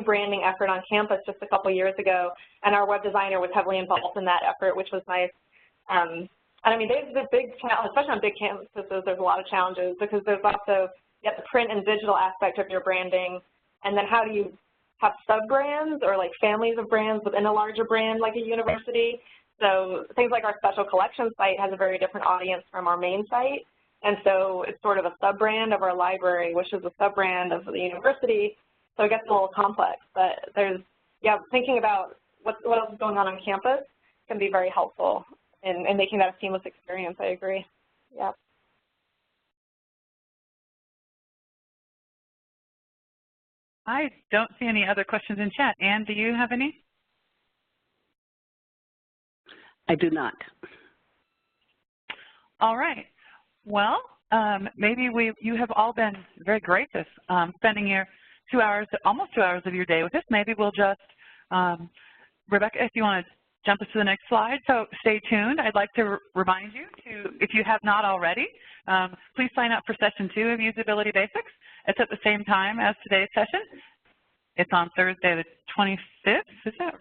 [SPEAKER 2] branding effort on campus just a couple years ago, and our web designer was heavily involved in that effort, which was nice. And I mean, there's a big challenge, especially on big campuses, there's a lot of challenges because there's also, you have the print and digital aspect of your branding, and then how do you have sub-brands or like families of brands within a larger brand like a university. So things like our special collections site has a very different audience from our main site, And so it's sort of a sub-brand of our library, which is a sub-brand of the university. So it gets a little complex, but there's, yeah, thinking about what else is going on campus can be very helpful in making that a seamless experience. I agree. Yeah.
[SPEAKER 1] I don't see any other questions in chat. Anne, do you have any?
[SPEAKER 3] I do not.
[SPEAKER 1] All right. Well, maybe you have all been very gracious spending your 2 hours, almost 2 hours of your day with us. Maybe we'll just, Rebecca, if you want to jump us to the next slide. So stay tuned. I'd like to remind you to, if you have not already, please sign up for session 2 of Usability Basics. It's at the same time as today's session. It's on Thursday the 25th, is that?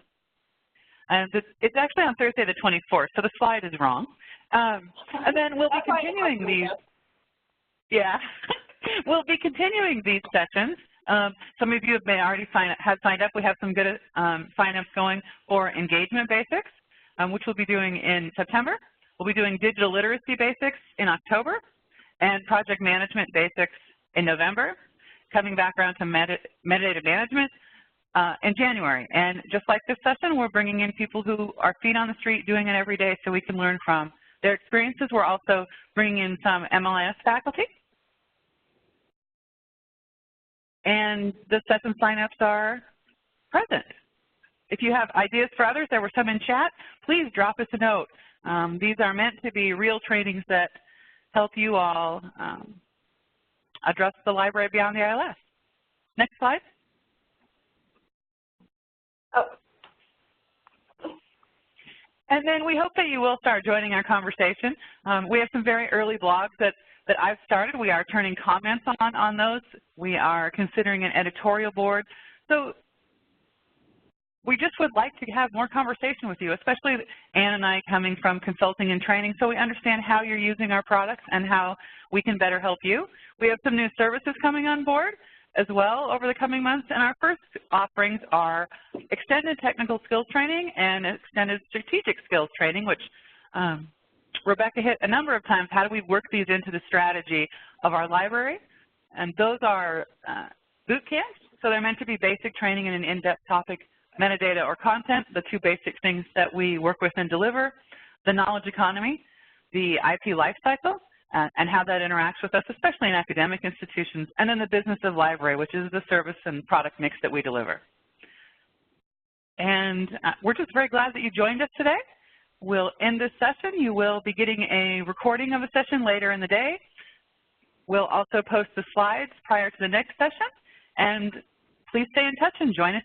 [SPEAKER 1] And it's actually on Thursday the 24th, so the slide is wrong. And then we'll be continuing these. Yeah, we'll be continuing these sessions. Some of you may already have signed up. We have some good sign-ups going for Engagement Basics, which we'll be doing in September. We'll be doing Digital Literacy Basics in October, and Project Management Basics in November, coming back around to metadata management in January. And just like this session, we're bringing in people who are feet on the street doing it every day so we can learn from their experiences. We're also bringing in some MLIS faculty. And the session signups are present. If you have ideas for others, there were some in chat, please drop us a note. These are meant to be real trainings that help you all address the library beyond the ILS. Next slide.
[SPEAKER 2] Oh.
[SPEAKER 1] And then we hope that you will start joining our conversation. We have some very early blogs that I've started. We are turning comments on those. We are considering an editorial board. So we just would like to have more conversation with you, especially Anne and I coming from consulting and training, so we understand how you're using our products and how we can better help you. We have some new services coming on board as well over the coming months, and our first offerings are extended technical skills training and extended strategic skills training, which Rebecca hit a number of times. How do we work these into the strategy of our library? And those are boot camps, so they're meant to be basic training in an in-depth topic, metadata or content, the two basic things that we work with and deliver, the knowledge economy, the IP lifecycle, and how that interacts with us, especially in academic institutions, and then the business of library, which is the service and product mix that we deliver. And we're just very glad that you joined us today. We'll end this session. You will be getting a recording of a session later in the day. We'll also post the slides prior to the next session. And please stay in touch and join us